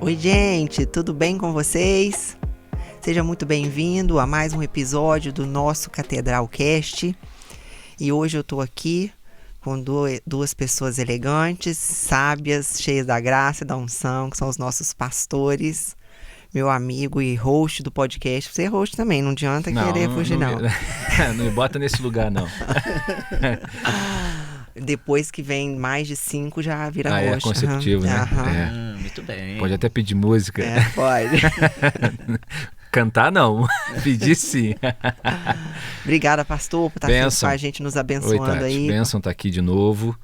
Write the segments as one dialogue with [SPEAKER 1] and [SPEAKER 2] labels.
[SPEAKER 1] Oi, gente, tudo bem com vocês? Seja muito bem-vindo a mais um episódio do nosso Catedral Cast. E hoje eu tô aqui com duas pessoas elegantes, sábias, cheias da graça e da unção, que são os nossos pastores. Meu amigo e host do podcast. Você é host também, não adianta querer fugir, não.
[SPEAKER 2] Não me bota nesse lugar, não.
[SPEAKER 1] Depois que vem mais de 5, já vira host.
[SPEAKER 2] É consecutivo, né?
[SPEAKER 3] Muito bem.
[SPEAKER 2] Pode até pedir música.
[SPEAKER 1] Pode.
[SPEAKER 2] Cantar, não. Pedir, sim.
[SPEAKER 1] Obrigada, pastor, por estar aqui com a gente, nos abençoando.
[SPEAKER 2] Oi, Tati.
[SPEAKER 1] Aí.
[SPEAKER 2] Bênção tá aqui de novo,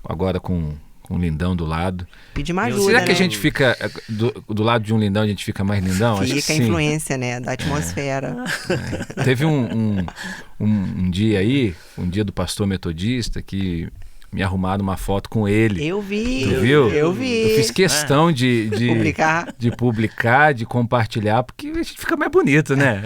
[SPEAKER 2] agora com um lindão do lado.
[SPEAKER 1] Pedir mais ajuda,
[SPEAKER 2] Será que
[SPEAKER 1] né?
[SPEAKER 2] a gente fica do lado de um lindão, a gente fica mais lindão?
[SPEAKER 1] Fica
[SPEAKER 2] Acho que
[SPEAKER 1] a
[SPEAKER 2] sim.
[SPEAKER 1] influência, né, da atmosfera.
[SPEAKER 2] Teve um dia aí, um dia do pastor metodista, que me arrumaram uma foto com ele.
[SPEAKER 1] Eu vi.
[SPEAKER 2] Tu viu?
[SPEAKER 1] Eu vi.
[SPEAKER 2] Eu fiz questão de
[SPEAKER 1] publicar,
[SPEAKER 2] de compartilhar, porque a gente fica mais bonito, né?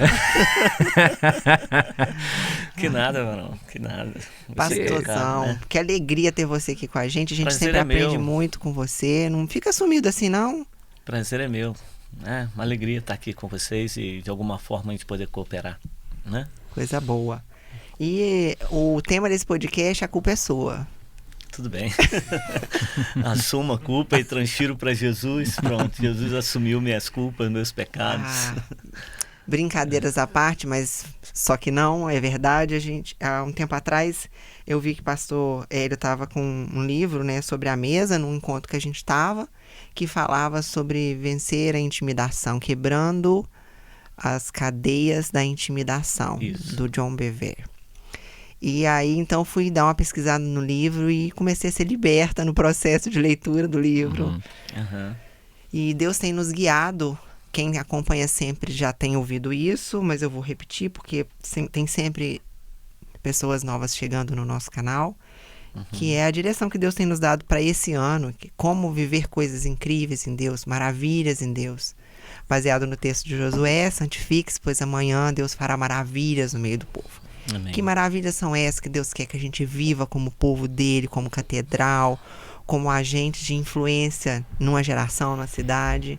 [SPEAKER 3] Que nada, mano. Que nada.
[SPEAKER 1] Pastorzão,
[SPEAKER 3] né?
[SPEAKER 1] que alegria ter você aqui com a gente. A gente
[SPEAKER 3] Prazer
[SPEAKER 1] sempre
[SPEAKER 3] é
[SPEAKER 1] aprende
[SPEAKER 3] meu.
[SPEAKER 1] muito com você. Não fica sumido assim, não?
[SPEAKER 3] Prazer é meu. É uma alegria estar aqui com vocês e de alguma forma a gente poder cooperar, né?
[SPEAKER 1] Coisa boa. E o tema desse podcast, a culpa é sua.
[SPEAKER 3] Tudo bem. Assumo a culpa e transfiro para Jesus. Pronto, Jesus assumiu minhas culpas, meus pecados.
[SPEAKER 1] Brincadeiras à parte, mas só que não, é verdade. Há um tempo atrás, eu vi que o pastor Hélio estava com um livro, né, sobre a mesa, num encontro que a gente estava, que falava sobre vencer a intimidação, quebrando as cadeias da intimidação.
[SPEAKER 3] Isso.
[SPEAKER 1] Do John Bevere. E aí, então, fui dar uma pesquisada no livro e comecei a ser liberta no processo de leitura do livro.
[SPEAKER 3] Uhum.
[SPEAKER 1] E Deus tem nos guiado. Quem acompanha sempre já tem ouvido isso, mas eu vou repetir porque tem sempre pessoas novas chegando no nosso canal, que é a direção que Deus tem nos dado para esse ano, como viver coisas incríveis em Deus, maravilhas em Deus. Baseado no texto de Josué, santifique-se, pois amanhã Deus fará maravilhas no meio do povo.
[SPEAKER 3] Amém.
[SPEAKER 1] Que maravilhas são essas que Deus quer que a gente viva como povo dele, como catedral, como agente de influência numa geração, na cidade.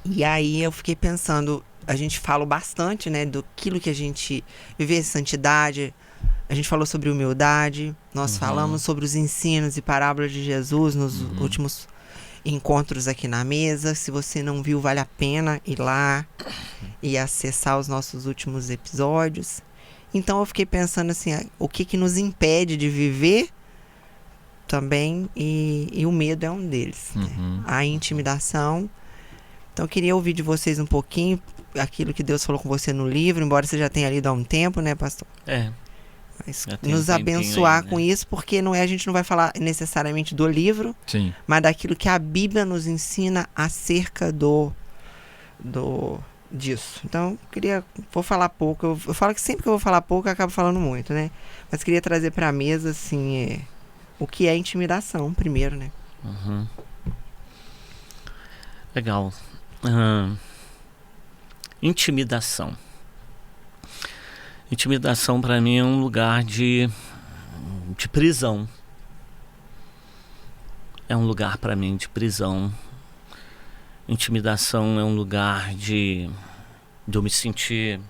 [SPEAKER 1] E aí eu fiquei pensando, a gente fala bastante, né, do aquilo que a gente viver santidade, a gente falou sobre humildade, nós falamos sobre os ensinos e parábolas de Jesus nos últimos encontros aqui na mesa. Se você não viu, vale a pena ir lá e acessar os nossos últimos episódios. Então eu fiquei pensando assim, o que nos impede de viver também, e o medo é um deles, né? A intimidação. Então eu queria ouvir de vocês um pouquinho aquilo que Deus falou com você no livro, embora você já tenha lido há um tempo, né, pastor? Mas nos abençoar aí, né, com isso, porque a gente não vai falar necessariamente do livro,
[SPEAKER 2] Sim,
[SPEAKER 1] mas daquilo que a Bíblia nos ensina acerca disso. Então, vou falar pouco. Eu falo que sempre que eu vou falar pouco, eu acabo falando muito, né? Mas queria trazer para a mesa, assim, o que é intimidação, primeiro, né?
[SPEAKER 3] Legal. Intimidação. Intimidação para mim é um lugar de prisão. É um lugar para mim de prisão. Intimidação é um lugar de eu me sentir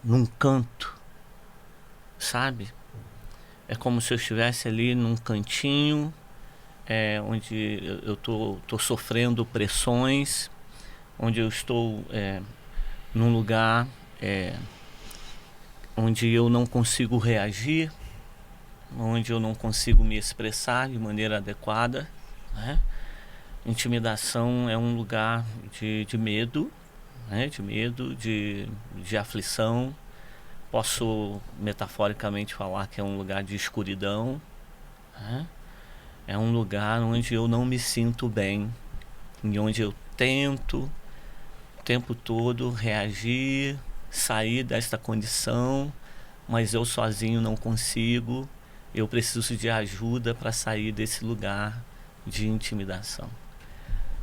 [SPEAKER 3] num canto, sabe? É como se eu estivesse ali num cantinho, onde eu tô sofrendo pressões, onde eu estou num lugar onde eu não consigo reagir, onde eu não consigo me expressar de maneira adequada, né? Intimidação é um lugar de medo, né? De medo, de aflição. Posso metaforicamente falar que é um lugar de escuridão, né? É um lugar onde eu não me sinto bem, em onde eu tento o tempo todo reagir, sair desta condição, mas eu sozinho não consigo. Eu preciso de ajuda para sair desse lugar de intimidação.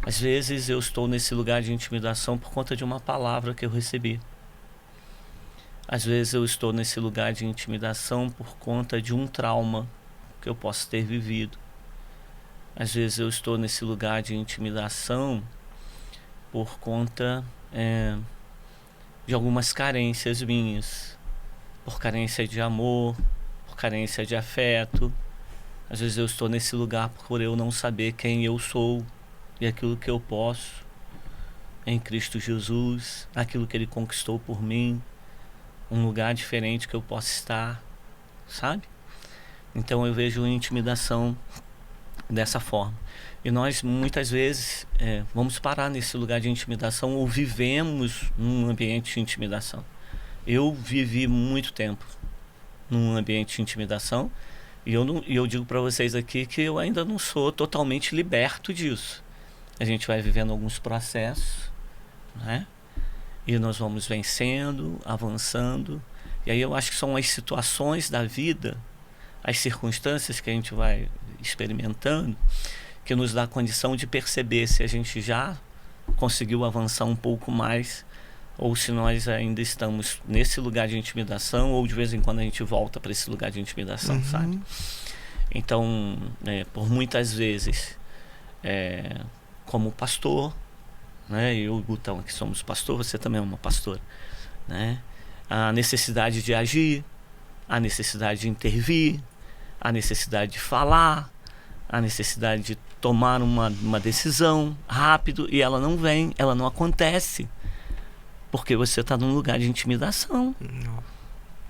[SPEAKER 3] Às vezes eu estou nesse lugar de intimidação por conta de uma palavra que eu recebi. Às vezes eu estou nesse lugar de intimidação por conta de um trauma que eu posso ter vivido. Às vezes eu estou nesse lugar de intimidação por conta de algumas carências minhas, por carência de amor, por carência de afeto. Às vezes eu estou nesse lugar por eu não saber quem eu sou e aquilo que eu posso em Cristo Jesus, aquilo que Ele conquistou por mim, um lugar diferente que eu possa estar, sabe? Então eu vejo intimidação dessa forma. E nós muitas vezes vamos parar nesse lugar de intimidação ou vivemos num ambiente de intimidação. Eu vivi muito tempo num ambiente de intimidação e eu digo para vocês aqui que eu ainda não sou totalmente liberto disso. A gente vai vivendo alguns processos, né? E nós vamos vencendo, avançando. E aí eu acho que são as situações da vida, as circunstâncias que a gente vai experimentando, que nos dá a condição de perceber se a gente já conseguiu avançar um pouco mais ou se nós ainda estamos nesse lugar de intimidação ou de vez em quando a gente volta para esse lugar de intimidação, sabe? Então, por muitas vezes, como pastor, né? Eu e o Gutão que somos pastor, você também é uma pastora, né? A necessidade de agir, a necessidade de intervir, a necessidade de falar, a necessidade de tomar uma decisão rápido e ela não vem, ela não acontece porque você está num lugar de intimidação,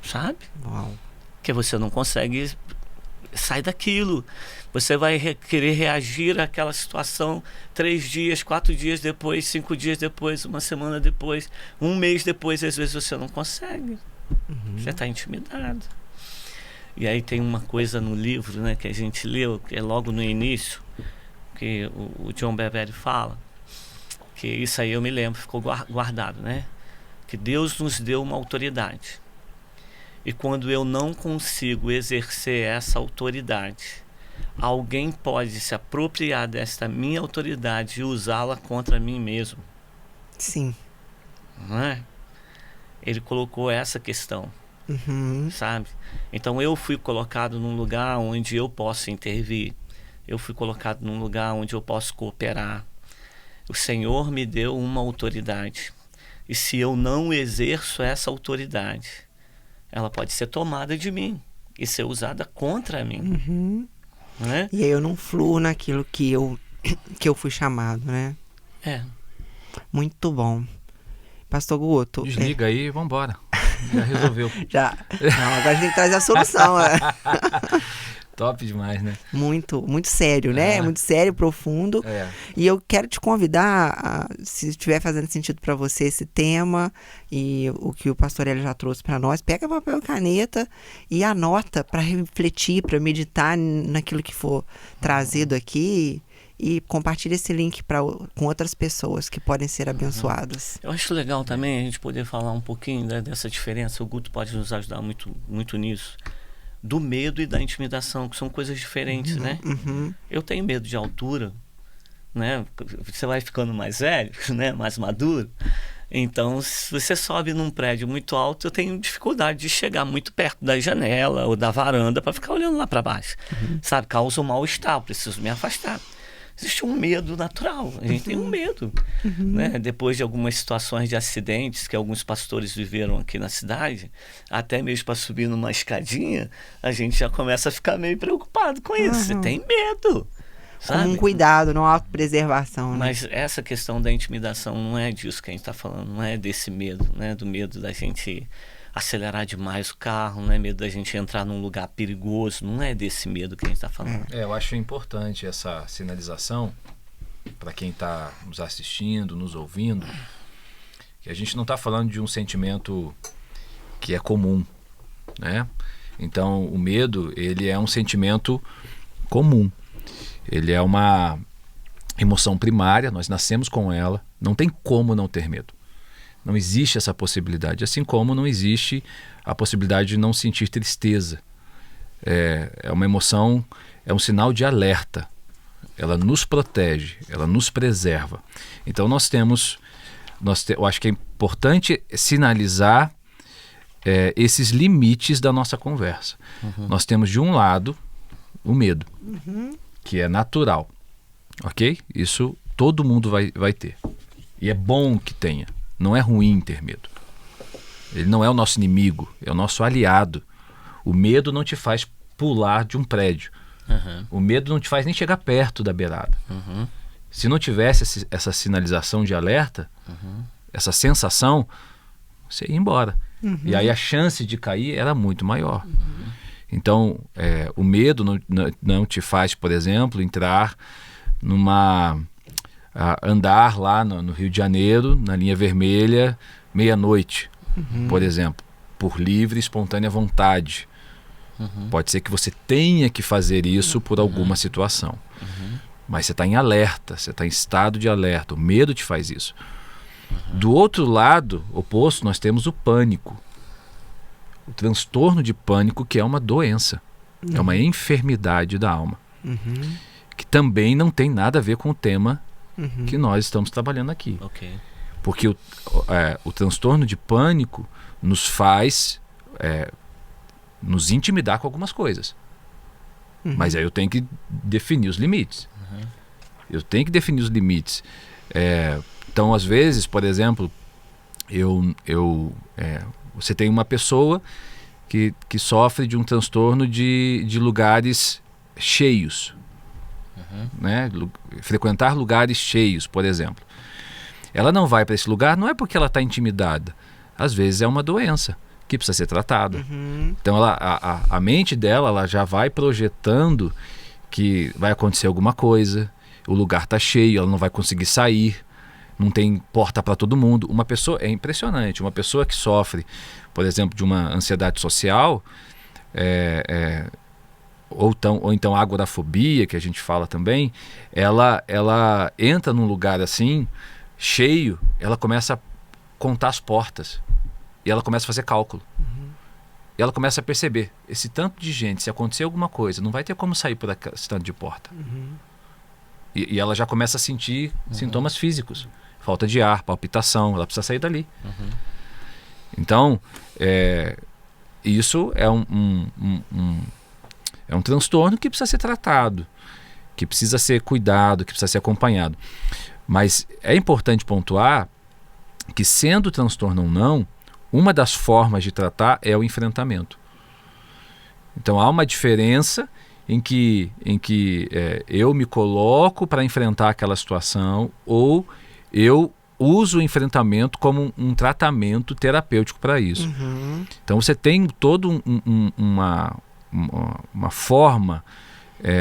[SPEAKER 3] sabe?
[SPEAKER 1] Uau.
[SPEAKER 3] Que você não consegue sair daquilo. Você vai querer reagir àquela situação 3 dias, 4 dias depois, 5 dias depois, uma semana depois, um mês depois, e às vezes você não consegue. Você está intimidado. E aí tem uma coisa no livro, né, que a gente leu, que é logo no início, que o John Bevere fala, que isso aí eu me lembro, ficou guardado, né? Que Deus nos deu uma autoridade. E quando eu não consigo exercer essa autoridade, alguém pode se apropriar desta minha autoridade e usá-la contra mim mesmo.
[SPEAKER 1] Sim.
[SPEAKER 3] Não é? Ele colocou essa questão, sabe? Então eu fui colocado num lugar onde eu posso intervir. Eu fui colocado num lugar onde eu posso cooperar. O Senhor me deu uma autoridade. E se eu não exerço essa autoridade, ela pode ser tomada de mim e ser usada contra mim. Né?
[SPEAKER 1] E aí eu não fluo naquilo que eu fui chamado, né? Muito bom. Pastor Guto.
[SPEAKER 2] Desliga aí e vambora. Já resolveu.
[SPEAKER 1] Já. Não, agora a gente tem que trazer a solução.
[SPEAKER 2] Top demais, né?
[SPEAKER 1] Muito, muito sério, né? Muito sério, profundo. E eu quero te convidar, se estiver fazendo sentido para você esse tema e o que o pastor Hélio já trouxe para nós, pega papel e caneta e anota para refletir, para meditar naquilo que for trazido aqui e compartilha esse link com outras pessoas que podem ser abençoadas.
[SPEAKER 3] Eu acho legal também a gente poder falar um pouquinho, né, dessa diferença. O Guto pode nos ajudar muito, muito nisso. Do medo e da intimidação, que são coisas diferentes, né? Eu tenho medo de altura, né? Você vai ficando mais velho, né? Mais maduro. Então, se você sobe num prédio muito alto, eu tenho dificuldade de chegar muito perto da janela ou da varanda para ficar olhando lá para baixo. Sabe? Causa um mal-estar, eu preciso me afastar. Existe um medo natural, a gente tem um medo, né? Depois de algumas situações de acidentes que alguns pastores viveram aqui na cidade, até mesmo para subir numa escadinha, a gente já começa a ficar meio preocupado com isso. Você tem medo, sabe?
[SPEAKER 1] Com cuidado, não autopreservação, né?
[SPEAKER 3] Mas essa questão da intimidação não é disso que a gente está falando, não é desse medo, né? Do medo da gente acelerar demais o carro, não é medo da gente entrar num lugar perigoso, não é desse medo que a gente está falando.
[SPEAKER 2] Eu acho importante essa sinalização para quem está nos assistindo, nos ouvindo, que a gente não está falando de um sentimento que é comum, né? Então o medo, ele é um sentimento comum, ele é uma emoção primária, nós nascemos com ela, não tem como não ter medo. Não existe essa possibilidade, assim como não existe a possibilidade de não sentir tristeza. É uma emoção, é um sinal de alerta. Ela nos protege, ela nos preserva. Então eu acho que é importante sinalizar esses limites da nossa conversa. Nós temos de um lado o medo. que é natural, ok? Isso todo mundo vai ter. E é bom que tenha. Não é ruim ter medo. Ele não é o nosso inimigo, é o nosso aliado. O medo não te faz pular de um prédio. O medo não te faz nem chegar perto da beirada. Se não tivesse essa sinalização de alerta, essa sensação, você ia embora. E aí a chance de cair era muito maior. Então, o medo não te faz, por exemplo, entrar andar lá no Rio de Janeiro, na linha vermelha, meia-noite, por exemplo, por livre e espontânea vontade. Pode ser que você tenha que fazer isso por alguma situação. Mas você está em alerta, você está em estado de alerta. O medo te faz isso. Do outro lado, oposto, nós temos o pânico. O transtorno de pânico, que é uma doença. É uma enfermidade da alma. Que também não tem nada a ver com o tema que nós estamos trabalhando aqui. Porque o transtorno de pânico nos faz nos intimidar com algumas coisas. Mas aí eu tenho que definir os limites. Eu tenho que definir os limites. Então, às vezes, por exemplo, você tem uma pessoa que sofre de um transtorno de lugares cheios. Né? Frequentar lugares cheios, por exemplo. Ela não vai para esse lugar não é porque ela está intimidada. Às vezes é uma doença que precisa ser tratada. Então a mente dela ela já vai projetando que vai acontecer alguma coisa, o lugar está cheio, ela não vai conseguir sair, não tem porta para todo mundo. Uma pessoa, é impressionante, uma pessoa que sofre, por exemplo, de uma ansiedade social, ou então agorafobia, que a gente fala também, ela entra num lugar assim, cheio, ela começa a contar as portas, e ela começa a fazer cálculo. E ela começa a perceber, esse tanto de gente, se acontecer alguma coisa, não vai ter como sair por esse tanto de porta. E ela já começa a sentir sintomas físicos, falta de ar, palpitação, ela precisa sair dali. Então, isso é um transtorno que precisa ser tratado, que precisa ser cuidado, que precisa ser acompanhado. Mas é importante pontuar que, sendo transtorno ou não, uma das formas de tratar é o enfrentamento. Então há uma diferença em que eu me coloco para enfrentar aquela situação, ou eu uso o enfrentamento como um tratamento terapêutico para isso. Então você tem todo uma forma,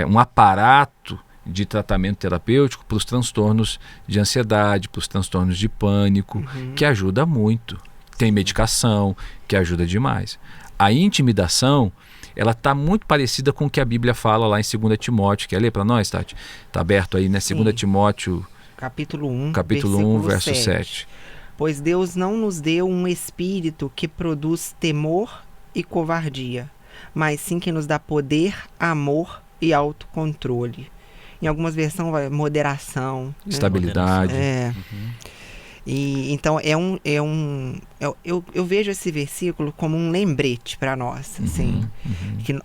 [SPEAKER 2] um aparato de tratamento terapêutico para os transtornos de ansiedade, para os transtornos de pânico, que ajuda muito. Tem medicação que ajuda demais. A intimidação, ela está muito parecida com o que a Bíblia fala lá em 2 Timóteo. Quer ler para nós, Tati? Está aberto aí, né? 2 Timóteo,
[SPEAKER 1] capítulo 1,
[SPEAKER 2] verso 7.
[SPEAKER 1] Pois Deus não nos deu um espírito que produz temor e covardia, mas sim que nos dá poder, amor e autocontrole. Em algumas versões vai moderação, né?
[SPEAKER 2] Estabilidade.
[SPEAKER 1] E então eu vejo esse versículo como um lembrete para nós, assim, que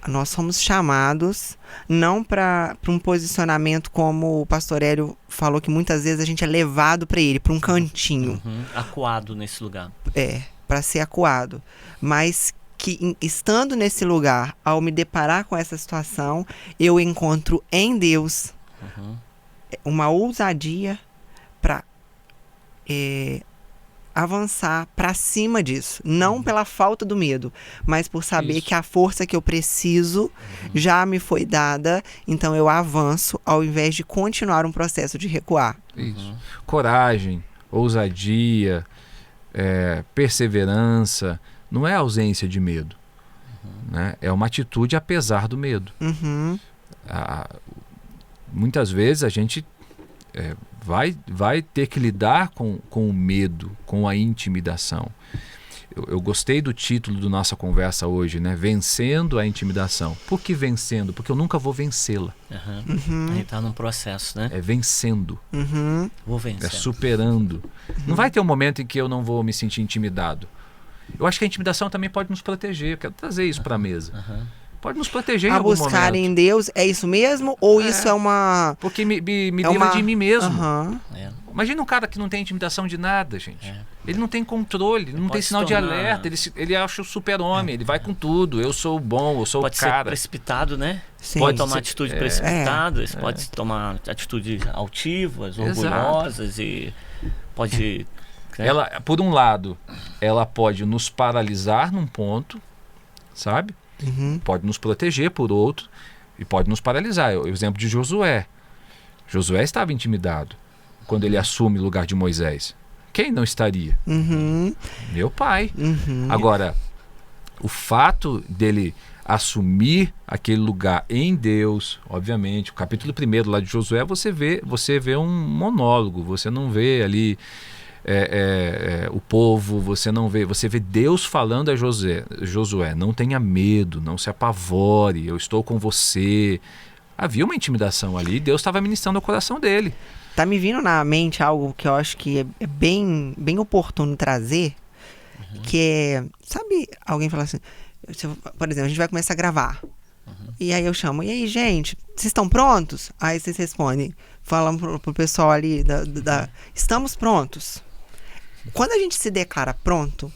[SPEAKER 1] nós somos chamados não para um posicionamento como o pastor Hélio falou, que muitas vezes a gente é levado para ele, para um cantinho.
[SPEAKER 3] Acuado nesse lugar.
[SPEAKER 1] Para ser acuado. Mas que estando nesse lugar, ao me deparar com essa situação, eu encontro em Deus uma ousadia para avançar para cima disso, não pela falta do medo, mas por saber que a força que eu preciso já me foi dada, então eu avanço ao invés de continuar um processo de recuar.
[SPEAKER 2] Coragem, ousadia, perseverança, não é ausência de medo, né? É uma atitude apesar do medo. Muitas vezes a gente vai ter que lidar com o medo, com a intimidação. Eu gostei do título da nossa conversa hoje, né? Vencendo a intimidação. Por que vencendo? Porque eu nunca vou vencê-la.
[SPEAKER 3] Aí está num processo, né?
[SPEAKER 2] É vencendo.
[SPEAKER 3] Vou vencer.
[SPEAKER 2] É superando. Não vai ter um momento em que eu não vou me sentir intimidado. Eu acho que a intimidação também pode nos proteger. Eu quero trazer isso para a mesa. Pode nos proteger em
[SPEAKER 1] a
[SPEAKER 2] algum
[SPEAKER 1] buscar
[SPEAKER 2] momento.
[SPEAKER 1] em Deus. É isso mesmo? Ou isso é uma...
[SPEAKER 2] Porque me
[SPEAKER 1] é
[SPEAKER 2] livra
[SPEAKER 1] uma...
[SPEAKER 2] de mim mesmo.
[SPEAKER 1] Aham.
[SPEAKER 2] Imagina um cara que não tem intimidação de nada, gente. Ele não tem controle, ele não tem
[SPEAKER 3] pode
[SPEAKER 2] sinal
[SPEAKER 3] se
[SPEAKER 2] de
[SPEAKER 3] tornar-
[SPEAKER 2] alerta, ele acha o super-homem, ele vai com tudo. Eu sou o bom, eu sou
[SPEAKER 3] Pode
[SPEAKER 2] o
[SPEAKER 3] ser
[SPEAKER 2] cara.
[SPEAKER 3] precipitado, né?
[SPEAKER 1] Sim.
[SPEAKER 3] Pode tomar atitude precipitada,
[SPEAKER 2] É.
[SPEAKER 3] pode tomar atitudes altivas,
[SPEAKER 2] Exato.
[SPEAKER 3] orgulhosas e pode... né?
[SPEAKER 2] Ela, por um lado, ela pode nos paralisar num ponto, sabe?
[SPEAKER 1] Uhum.
[SPEAKER 2] Pode nos proteger por outro e pode nos paralisar. O exemplo de Josué. Josué estava intimidado quando ele assume o lugar de Moisés. Quem não estaria?
[SPEAKER 1] Uhum.
[SPEAKER 2] Meu pai.
[SPEAKER 1] Uhum.
[SPEAKER 2] Agora, o fato dele assumir aquele lugar em Deus, obviamente, o capítulo 1 lá de Josué, você vê um monólogo, você não vê ali o povo, você vê Deus falando a Josué, não tenha medo, não se apavore, eu estou com você. Havia uma intimidação ali, Deus estava ministrando o coração dele.
[SPEAKER 1] Tá me vindo na mente algo que eu acho que é bem, bem oportuno trazer, que é, sabe, alguém fala assim, por exemplo, a gente vai começar a gravar, e aí eu chamo, e aí, gente, vocês estão prontos? Aí vocês respondem, falam pro pessoal ali, estamos prontos. Quando a gente se declara pronto,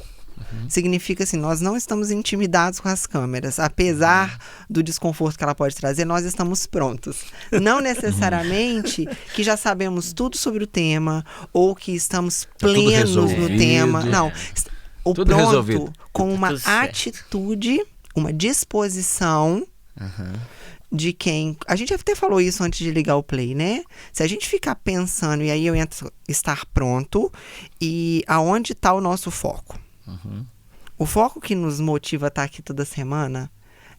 [SPEAKER 1] significa assim, nós não estamos intimidados com as câmeras. Apesar do desconforto que ela pode trazer, nós estamos prontos. Não necessariamente que já sabemos tudo sobre o tema ou que estamos
[SPEAKER 2] tudo
[SPEAKER 1] plenos no
[SPEAKER 2] resolvido.
[SPEAKER 1] tema. Não. O
[SPEAKER 2] Tudo
[SPEAKER 1] pronto
[SPEAKER 2] resolvido.
[SPEAKER 1] com uma
[SPEAKER 3] Tudo certo.
[SPEAKER 1] atitude, uma disposição de quem... A gente até falou isso antes de ligar o play, né? Se a gente ficar pensando, e aí eu entro estar pronto, e aonde está o nosso foco? O foco que nos motiva a estar aqui toda semana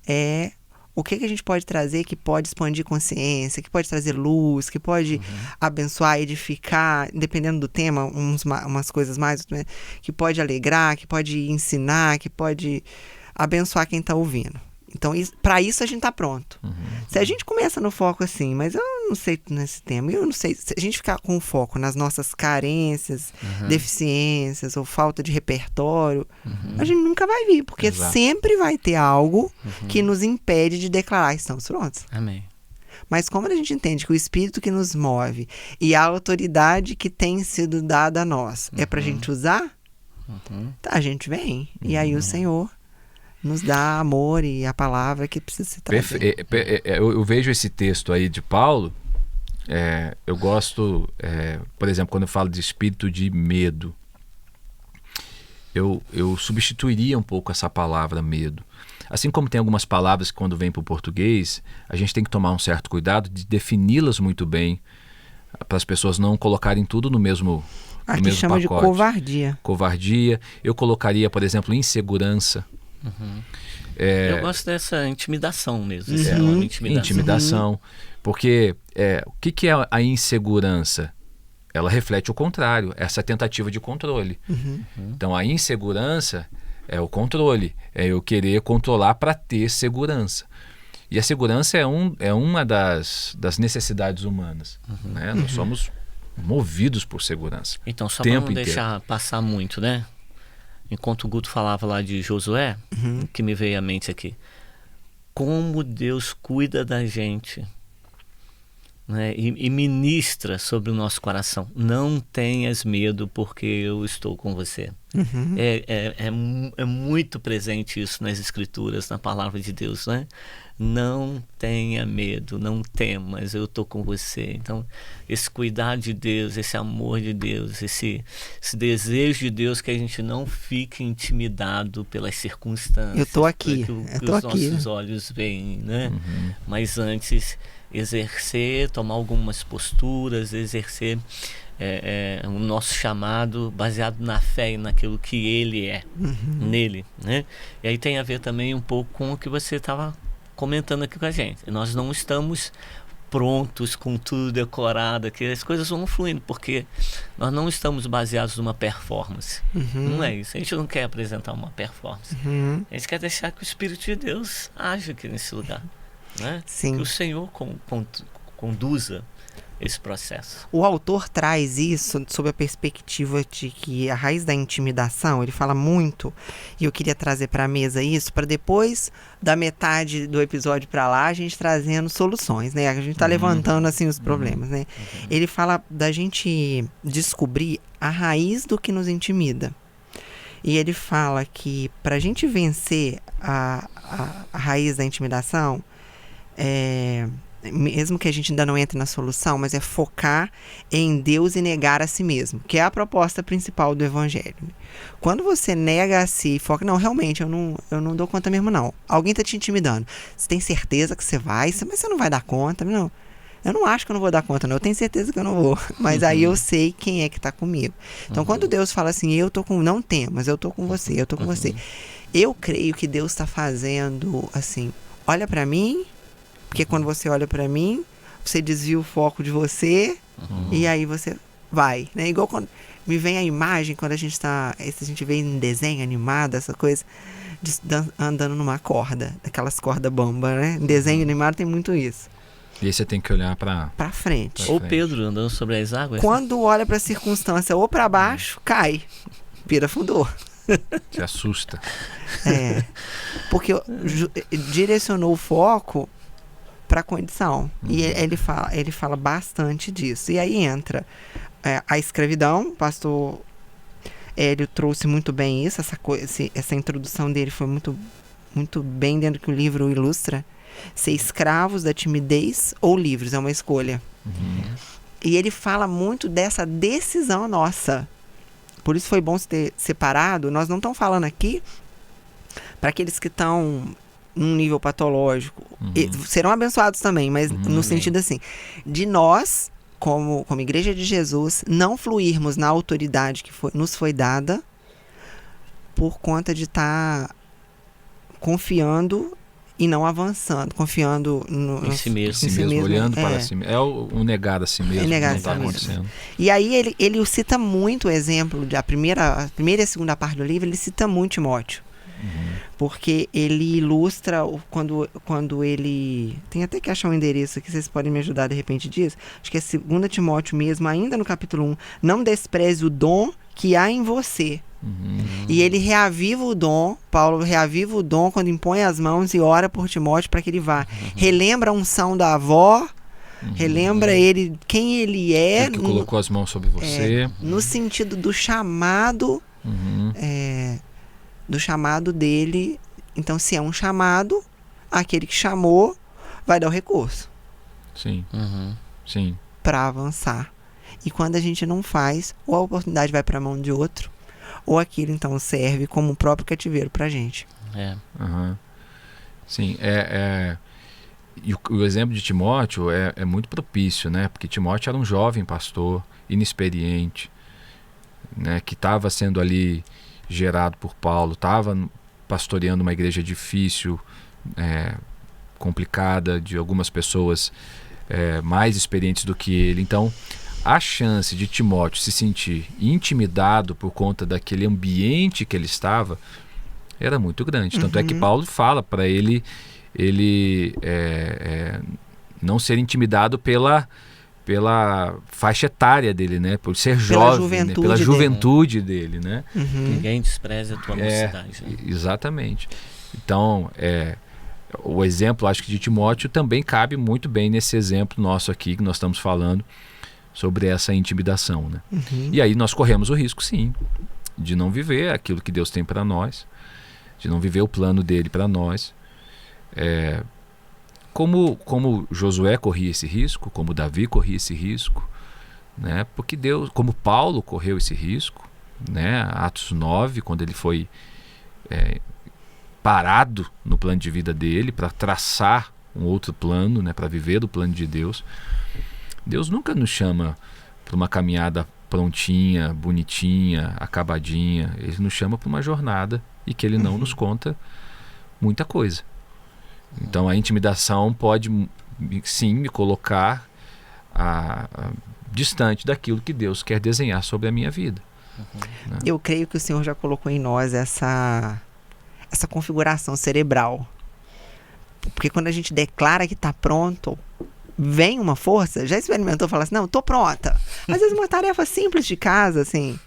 [SPEAKER 1] é o que a gente pode trazer que pode expandir consciência, que pode trazer luz, que pode abençoar, edificar, dependendo do tema, umas coisas mais, que pode alegrar, que pode ensinar, que pode abençoar quem está ouvindo. Então, para isso a gente tá pronto. Se a gente começa no foco assim, mas eu não sei nesse tema, eu não sei, se a gente ficar com o foco nas nossas carências, deficiências ou falta de repertório, a gente nunca vai vir, porque
[SPEAKER 2] Exato.
[SPEAKER 1] sempre vai ter algo que nos impede de declarar, estamos prontos.
[SPEAKER 3] Amém.
[SPEAKER 1] Mas como a gente entende que o Espírito que nos move e a autoridade que tem sido dada a nós é pra gente usar, tá, a gente vem. E aí o Senhor nos dá amor e a palavra que precisa se trazer.
[SPEAKER 2] Eu vejo esse texto aí de Paulo, eu gosto, por exemplo, quando eu falo de espírito de medo, eu substituiria um pouco essa palavra medo. Assim como tem algumas palavras que quando vem para o português, a gente tem que tomar um certo cuidado de defini-las muito bem, para as pessoas não colocarem tudo no mesmo
[SPEAKER 1] Aqui
[SPEAKER 2] mesmo
[SPEAKER 1] chama de
[SPEAKER 2] pacote.
[SPEAKER 1] covardia.
[SPEAKER 2] Covardia. Eu colocaria, por exemplo, insegurança.
[SPEAKER 3] Eu gosto dessa intimidação mesmo. Esse nome, intimidação.
[SPEAKER 2] Intimidação. Porque o que é a insegurança? Ela reflete o contrário, essa tentativa de controle. Então a insegurança é o controle, é eu querer controlar para ter segurança. E a segurança é uma das necessidades humanas. Né? Nós somos movidos por segurança.
[SPEAKER 3] Então, só para
[SPEAKER 2] Tempo
[SPEAKER 3] não
[SPEAKER 2] inteiro.
[SPEAKER 3] deixar passar muito, né? Enquanto o Guto falava lá de Josué, que me veio à mente aqui. Como Deus cuida da gente, né? E ministra sobre o nosso coração. Não tenhas medo, porque eu estou com você. É muito presente isso nas Escrituras, na palavra de Deus, né? Não tenha medo, não temas, eu estou com você. Então, esse cuidar de Deus, esse amor de Deus, esse desejo de Deus, que a gente não fique intimidado pelas circunstâncias.
[SPEAKER 1] Eu tô aqui,
[SPEAKER 3] que
[SPEAKER 1] eu tô
[SPEAKER 3] os
[SPEAKER 1] aqui.
[SPEAKER 3] nossos olhos veem, né? Mas antes, exercer, tomar algumas posturas, exercer o nosso chamado baseado na fé e naquilo que Ele é, nele, né? E aí tem a ver também um pouco com o que você estava comentando aqui com a gente. Nós não estamos prontos com tudo decorado aqui, as coisas vão fluindo, porque nós não estamos baseados numa performance. Não é isso, a gente não quer apresentar uma performance. A gente quer deixar que o Espírito de Deus age aqui nesse lugar, né?
[SPEAKER 1] Sim.
[SPEAKER 3] Que o Senhor conduza esse processo.
[SPEAKER 1] O autor traz isso sob a perspectiva de que a raiz da intimidação, ele fala muito, e eu queria trazer para a mesa isso, para depois da metade do episódio para lá, a gente trazendo soluções, né? A gente está levantando assim os problemas, né? Ele fala da gente descobrir a raiz do que nos intimida. E ele fala que para a gente vencer a raiz da intimidação, mesmo que a gente ainda não entre na solução, mas é focar em Deus e negar a si mesmo, que é a proposta principal do Evangelho. Quando você nega a si e foca, não, realmente, eu não dou conta mesmo, não. Alguém está te intimidando. Você tem certeza que você vai, mas você não vai dar conta, não. Eu não acho que eu não vou dar conta, não. Eu tenho certeza que eu não vou. Mas aí eu sei quem é que está comigo. Então, quando Deus fala assim, não temas, eu estou com você, eu estou com você. Eu creio que Deus está fazendo assim, olha para mim, porque quando você olha para mim, você desvia o foco de você e aí você vai, né? Igual quando me vem a imagem, quando a gente vê em desenho animado, essa coisa, andando numa corda, daquelas cordas bamba, né? Em desenho animado tem muito isso.
[SPEAKER 2] E aí você tem que olhar pra
[SPEAKER 1] frente.
[SPEAKER 3] Ou Pedro andando sobre as águas.
[SPEAKER 1] Quando olha pra circunstância ou pra baixo, cai. Pira fundou.
[SPEAKER 2] Se assusta.
[SPEAKER 1] Porque direcionou o foco pra condição. E ele fala bastante disso. E aí entra a escravidão. O pastor Hélio trouxe muito bem isso. Essa introdução dele foi muito, muito bem dentro do que o livro ilustra. Ser escravos da timidez ou livres, é uma escolha. E ele fala muito dessa decisão nossa. Por isso foi bom se ter separado. Nós não estamos falando aqui para aqueles que estão num nível patológico. Serão abençoados também, mas no sentido assim, de nós, como Igreja de Jesus, não fluirmos na autoridade que nos foi dada por conta de estar confiando e não avançando, confiando
[SPEAKER 3] em si mesmo.
[SPEAKER 2] Olhando para si mesmo. É o negar a si mesmo,
[SPEAKER 1] negar
[SPEAKER 2] que está acontecendo.
[SPEAKER 1] E aí ele cita muito o exemplo da primeira e a segunda parte do livro, ele cita muito Timóteo. Porque ele ilustra quando ele... Tem até que achar um endereço aqui, vocês podem me ajudar de repente disso. Acho que é 2 Timóteo mesmo, ainda no capítulo 1. Não despreze o dom que há em você. E ele reaviva o dom, Paulo reaviva o dom quando impõe as mãos e ora por Timóteo para que ele vá. Relembra a unção da avó, relembra ele quem ele é.
[SPEAKER 2] Ele que colocou as mãos sobre você.
[SPEAKER 1] No sentido do chamado, do chamado dele. Então, se é um chamado, aquele que chamou vai dar o recurso.
[SPEAKER 2] Sim. Sim.
[SPEAKER 1] Para avançar. E quando a gente não faz, ou a oportunidade vai para a mão de outro, ou aquilo então serve como o próprio cativeiro pra gente.
[SPEAKER 2] Sim, e o exemplo de Timóteo é muito propício, né? Porque Timóteo era um jovem pastor, inexperiente, né? Que estava sendo ali gerado por Paulo, estava pastoreando uma igreja difícil, complicada, de algumas pessoas mais experientes do que ele. Então, a chance de Timóteo se sentir intimidado por conta daquele ambiente que ele estava era muito grande. Tanto é que Paulo fala para ele não ser intimidado pela faixa etária dele, né? Por ser jovem, pela juventude dele, né?
[SPEAKER 3] Ninguém despreza a tua mocidade. Né?
[SPEAKER 2] Exatamente. Então, o exemplo, acho que de Timóteo também cabe muito bem nesse exemplo nosso aqui que nós estamos falando sobre essa intimidação, né? E aí nós corremos o risco, sim, de não viver aquilo que Deus tem para nós, de não viver o plano dele para nós. Como Josué corria esse risco, como Davi corria esse risco, né? Porque Deus, como Paulo correu esse risco, né? Atos 9, quando ele foi parado no plano de vida dele para traçar um outro plano, né? Para viver o plano de Deus. Deus nunca nos chama para uma caminhada prontinha, bonitinha, acabadinha. Ele nos chama para uma jornada e que ele não nos conta muita coisa. Então a intimidação pode sim me colocar distante daquilo que Deus quer desenhar sobre a minha vida. Né?
[SPEAKER 1] Eu creio que o Senhor já colocou em nós essa configuração cerebral. Porque quando a gente declara que está pronto, vem uma força, já experimentou falar assim, não, tô pronta. Às vezes uma tarefa simples de casa, assim.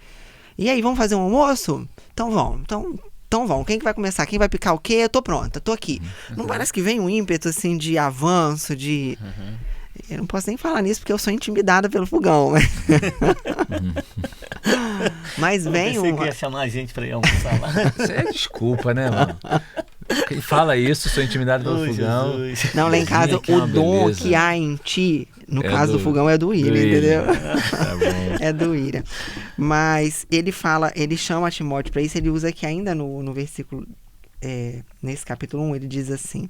[SPEAKER 1] E aí, vamos fazer um almoço? Então vamos. Então vamos. Quem que vai começar? Quem vai picar o quê? Eu tô pronta, tô aqui. Não parece que vem um ímpeto, assim, de avanço, de... Eu não posso nem falar nisso porque eu sou intimidada pelo fogão. Mas vem
[SPEAKER 3] um... Você queria chamar a gente pra ir almoçar lá.
[SPEAKER 2] Isso é desculpa, né, mano? Quem fala isso, sou intimidado pelo fogão.
[SPEAKER 1] Jesus. Não, lá em casa, o dom beleza. Que há em ti, no caso do fogão, é do Ira, entendeu?
[SPEAKER 2] Tá bom.
[SPEAKER 1] É do Ira. Mas ele chama Timóteo para isso, ele usa aqui ainda no versículo, nesse capítulo 1, ele diz assim,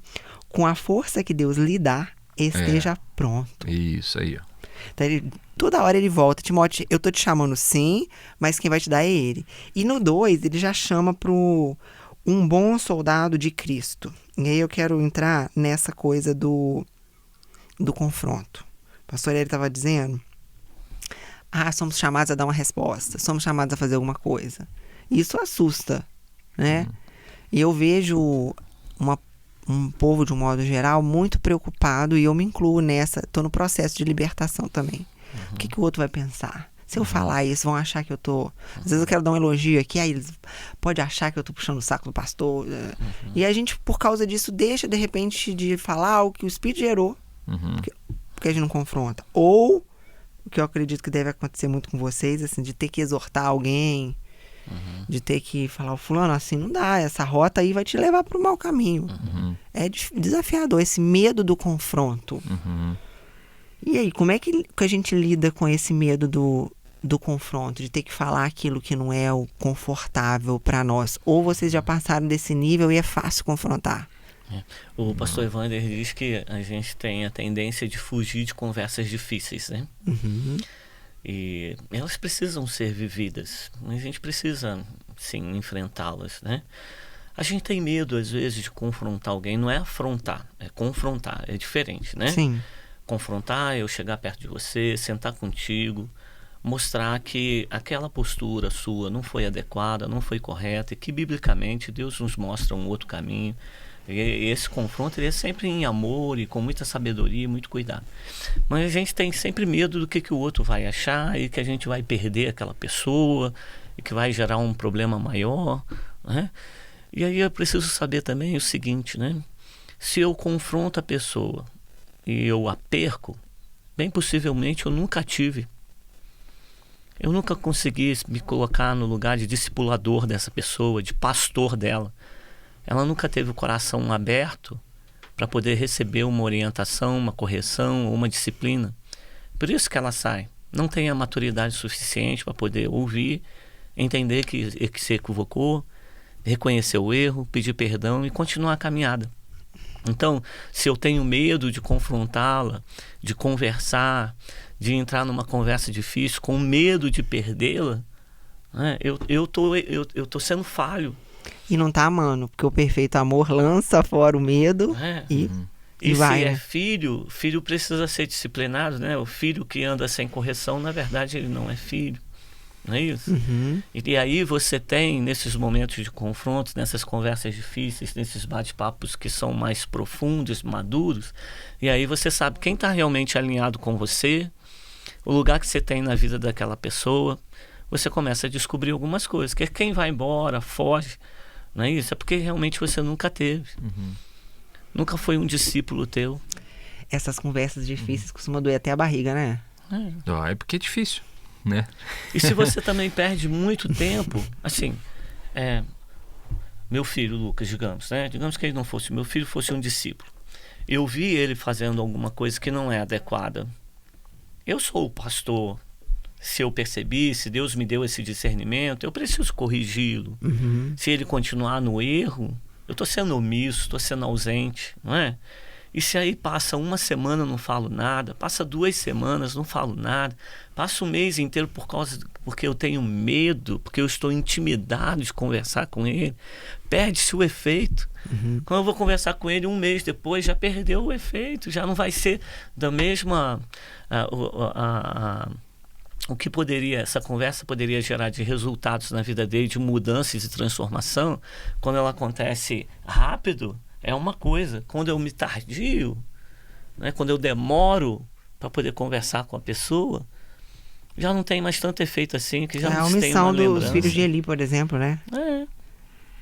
[SPEAKER 1] com a força que Deus lhe dá, esteja pronto.
[SPEAKER 2] Isso aí, ó.
[SPEAKER 1] Então, toda hora ele volta, Timóteo, eu tô te chamando sim, mas quem vai te dar é ele. E no 2, ele já chama pro um bom soldado de Cristo. E aí eu quero entrar nessa coisa do confronto. O pastor ele estava dizendo, somos chamados a dar uma resposta, somos chamados a fazer alguma coisa. Isso assusta, né? E eu vejo um povo, de um modo geral, muito preocupado, e eu me incluo nessa, estou no processo de libertação também. O que o outro vai pensar? Se eu falar isso, vão achar que eu tô... Às vezes eu quero dar um elogio aqui, aí eles podem achar que eu tô puxando o saco do pastor. E a gente, por causa disso, deixa, de repente, de falar o que o Espírito gerou, porque a gente não confronta. Ou, o que eu acredito que deve acontecer muito com vocês, assim, de ter que exortar alguém, de ter que falar, fulano, assim, não dá, essa rota aí vai te levar para o mau caminho. É desafiador, esse medo do confronto. E aí, como é que a gente lida com esse medo do confronto, de ter que falar aquilo que não é o confortável para nós? Ou vocês já passaram desse nível e é fácil confrontar?
[SPEAKER 3] O pastor Evander diz que a gente tem a tendência de fugir de conversas difíceis, né? E elas precisam ser vividas, a gente precisa, sim, enfrentá-las, né? A gente tem medo, às vezes, de confrontar alguém, não é afrontar, é confrontar, é diferente, né?
[SPEAKER 1] Sim.
[SPEAKER 3] Confrontar, eu chegar perto de você, sentar contigo, mostrar que aquela postura sua não foi adequada, não foi correta, e que, biblicamente, Deus nos mostra um outro caminho. E esse confronto ele é sempre em amor e com muita sabedoria e muito cuidado. Mas a gente tem sempre medo do que o outro vai achar e que a gente vai perder aquela pessoa e que vai gerar um problema maior, né? E aí eu preciso saber também o seguinte, né? Se eu confronto a pessoa e eu a perco, bem possivelmente eu nunca tive. Eu nunca consegui me colocar no lugar de discipulador dessa pessoa, de pastor dela. Ela nunca teve o coração aberto para poder receber uma orientação, uma correção ou uma disciplina. Por isso que ela sai. Não tem a maturidade suficiente para poder ouvir, entender que se equivocou, reconhecer o erro, pedir perdão e continuar a caminhada. Então, se eu tenho medo de confrontá-la, de conversar, de entrar numa conversa difícil, com medo de perdê-la, né, eu tô sendo falho.
[SPEAKER 1] E não tá amando, porque o perfeito amor lança fora o medo e vai.
[SPEAKER 3] Se é filho precisa ser disciplinado, né? O filho que anda sem correção, na verdade, ele não é filho. Não é isso? E aí você tem, nesses momentos de confronto, nessas conversas difíceis, nesses bate-papos que são mais profundos, maduros, e aí você sabe quem está realmente alinhado com você, o lugar que você tem na vida daquela pessoa. Você começa a descobrir algumas coisas, que quem vai embora, foge, não é isso? É porque realmente você nunca teve. Nunca foi um discípulo teu.
[SPEAKER 1] Essas conversas difíceis costumam doer até a barriga, né?
[SPEAKER 2] É porque é difícil, né?
[SPEAKER 3] E se você também perde muito tempo, assim, meu filho, Lucas, digamos, né? Digamos que ele não fosse, meu filho fosse um discípulo. Eu vi ele fazendo alguma coisa que não é adequada. Eu sou o pastor. Se eu percebi, se Deus me deu esse discernimento, eu preciso corrigi-lo. Se ele continuar no erro, eu estou sendo omisso, estou sendo ausente, não é? E se aí passa uma semana, não falo nada, passa 2 semanas, não falo nada, passa um mês inteiro porque eu tenho medo, porque eu estou intimidado de conversar com ele, perde-se o efeito. Quando eu vou conversar com ele 1 mês depois, já perdeu o efeito, já não vai ser da mesma... O que essa conversa poderia gerar de resultados na vida dele, de mudanças e transformação, quando ela acontece rápido, é uma coisa. Quando eu me tardio, né? Quando eu demoro para poder conversar com a pessoa, já não tem mais tanto efeito assim, que já
[SPEAKER 1] É a
[SPEAKER 3] não se tem
[SPEAKER 1] omissão
[SPEAKER 3] uma
[SPEAKER 1] dos
[SPEAKER 3] lembrança.
[SPEAKER 1] filhos de Eli, por exemplo, né?
[SPEAKER 3] É.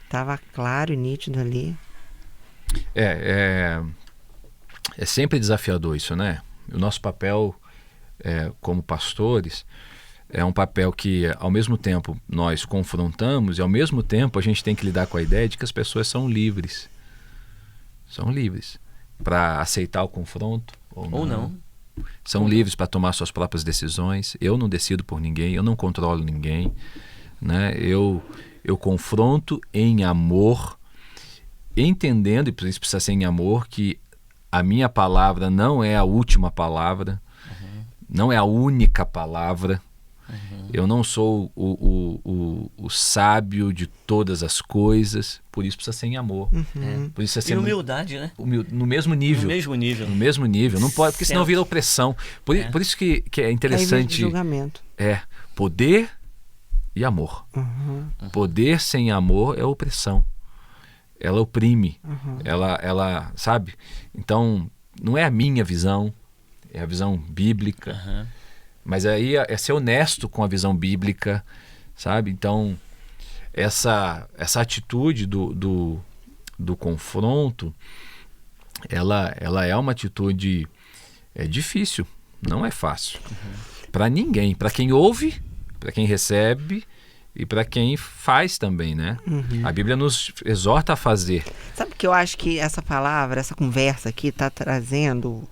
[SPEAKER 1] Tava claro e nítido ali.
[SPEAKER 2] É sempre desafiador isso, né? O nosso papel como pastores é um papel que, ao mesmo tempo, nós confrontamos e, ao mesmo tempo, a gente tem que lidar com a ideia de que as pessoas são livres. São livres para aceitar o confronto ou não. São livres para tomar suas próprias decisões. Eu não decido por ninguém, eu não controlo ninguém, né? Eu confronto em amor, entendendo, e por isso precisa ser em amor, que a minha palavra não é a última palavra, não é a única palavra. Eu não sou o sábio de todas as coisas, por isso precisa ser em amor. Por isso precisa ser
[SPEAKER 3] E humildade, né?
[SPEAKER 2] No mesmo nível.
[SPEAKER 3] No mesmo nível.
[SPEAKER 2] No mesmo nível. Não pode, porque senão vira opressão. Por isso que é interessante.
[SPEAKER 1] Julgamento.
[SPEAKER 2] Poder e amor. Poder sem amor é opressão. Ela oprime. Ela, sabe? Então, não é a minha visão, é a visão bíblica. Mas aí é ser honesto com a visão bíblica, sabe? Então, essa atitude do confronto, ela é uma atitude difícil, não é fácil. Para ninguém, para quem ouve, para quem recebe e para quem faz também, né? A Bíblia nos exorta a fazer.
[SPEAKER 1] Sabe que eu acho que essa palavra, essa conversa aqui está trazendo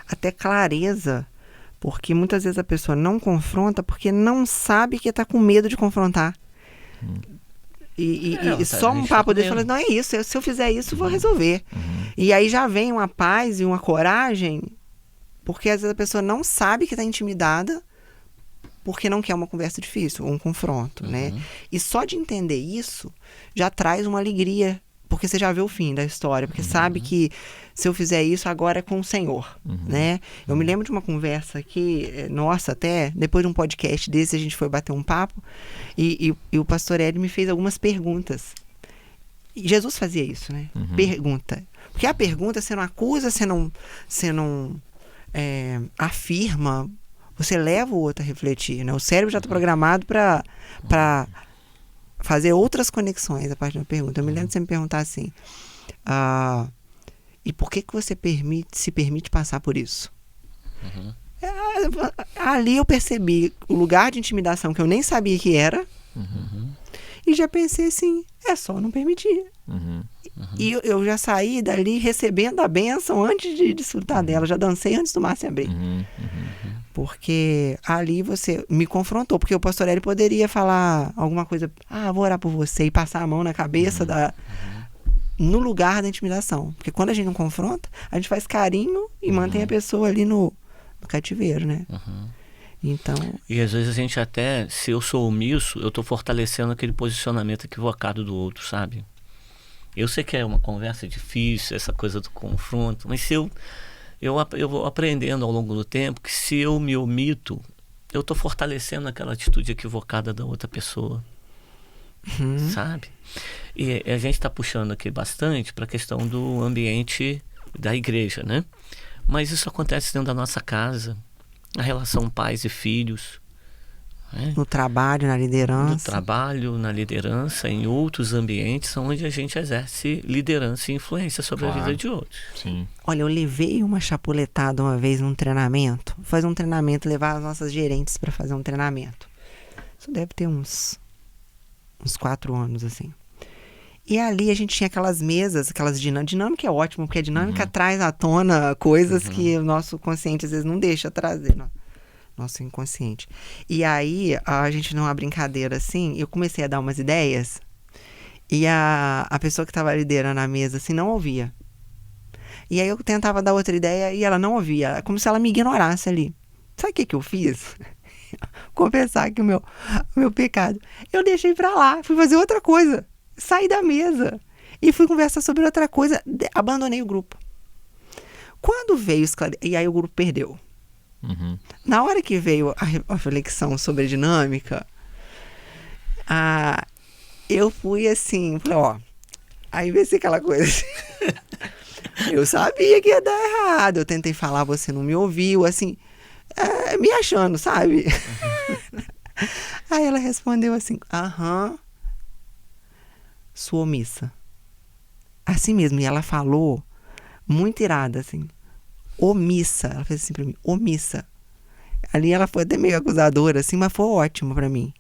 [SPEAKER 1] até clareza. Porque muitas vezes a pessoa não confronta porque não sabe que está com medo de confrontar. E só um papo dele fala, não é isso, se eu fizer isso, vou resolver. E aí já vem uma paz e uma coragem, porque às vezes a pessoa não sabe que está intimidada porque não quer uma conversa difícil, ou um confronto, né? E só de entender isso, já traz uma alegria, porque você já vê o fim da história, porque sabe que se eu fizer isso, agora é com o Senhor, né? Eu me lembro de uma conversa aqui, nossa, até depois de um podcast desse, a gente foi bater um papo, e o pastor Hélio me fez algumas perguntas. E Jesus fazia isso, né? Pergunta. Porque a pergunta, você não acusa, você não afirma, você leva o outro a refletir, né? O cérebro já está programado para fazer outras conexões a partir da pergunta. Eu me lembro de você me perguntar assim, e por que você se permite passar por isso? Ali eu percebi o lugar de intimidação que eu nem sabia que era, e já pensei assim, é só não permitir. E eu já saí dali recebendo a bênção antes de desfrutar dela, já dancei antes do mar se abrir. Porque ali você me confrontou, porque o pastor Hélio poderia falar alguma coisa, vou orar por você, e passar a mão na cabeça no lugar da intimidação. Porque quando a gente não confronta, a gente faz carinho e mantém a pessoa ali no cativeiro, né? Então...
[SPEAKER 3] E às vezes a gente até, se eu sou omisso, eu estou fortalecendo aquele posicionamento equivocado do outro, sabe? Eu sei que é uma conversa difícil, essa coisa do confronto, mas se eu vou aprendendo ao longo do tempo que se eu me omito, eu estou fortalecendo aquela atitude equivocada da outra pessoa, sabe? E a gente está puxando aqui bastante para a questão do ambiente da igreja, né? Mas isso acontece dentro da nossa casa, a relação pais e filhos, né?
[SPEAKER 1] No trabalho, na liderança.
[SPEAKER 3] No trabalho, na liderança, em outros ambientes onde a gente exerce liderança e influência sobre a vida de outros.
[SPEAKER 2] Sim.
[SPEAKER 1] Olha, eu levei uma chapuletada uma vez num treinamento. Fazer um treinamento, levar as nossas gerentes para fazer um treinamento. Isso deve ter uns 4 anos, assim. E ali a gente tinha aquelas mesas, aquelas dinâmica é ótimo, porque a dinâmica traz à tona coisas que o nosso consciente às vezes não deixa trazer, nosso inconsciente. E aí, a gente numa brincadeira assim, eu comecei a dar umas ideias e a pessoa que estava liderando a mesa assim não ouvia. E aí eu tentava dar outra ideia e ela não ouvia, como se ela me ignorasse ali. Sabe o que eu fiz? Confessar que o meu pecado. Eu deixei pra lá, fui fazer outra coisa. Saí da mesa e fui conversar sobre outra coisa. Abandonei o grupo. Quando veio e aí o grupo perdeu. Na hora que veio a reflexão sobre a dinâmica, eu fui assim, falei, aí vai ser aquela coisa assim. Eu sabia que ia dar errado. Eu tentei falar, você não me ouviu, assim, me achando, sabe? Aí ela respondeu assim, sua omissa. Assim mesmo, e ela falou, muito irada, assim, omissa. Ela fez assim pra mim, omissa. Ali ela foi até meio acusadora, assim, mas foi ótimo pra mim.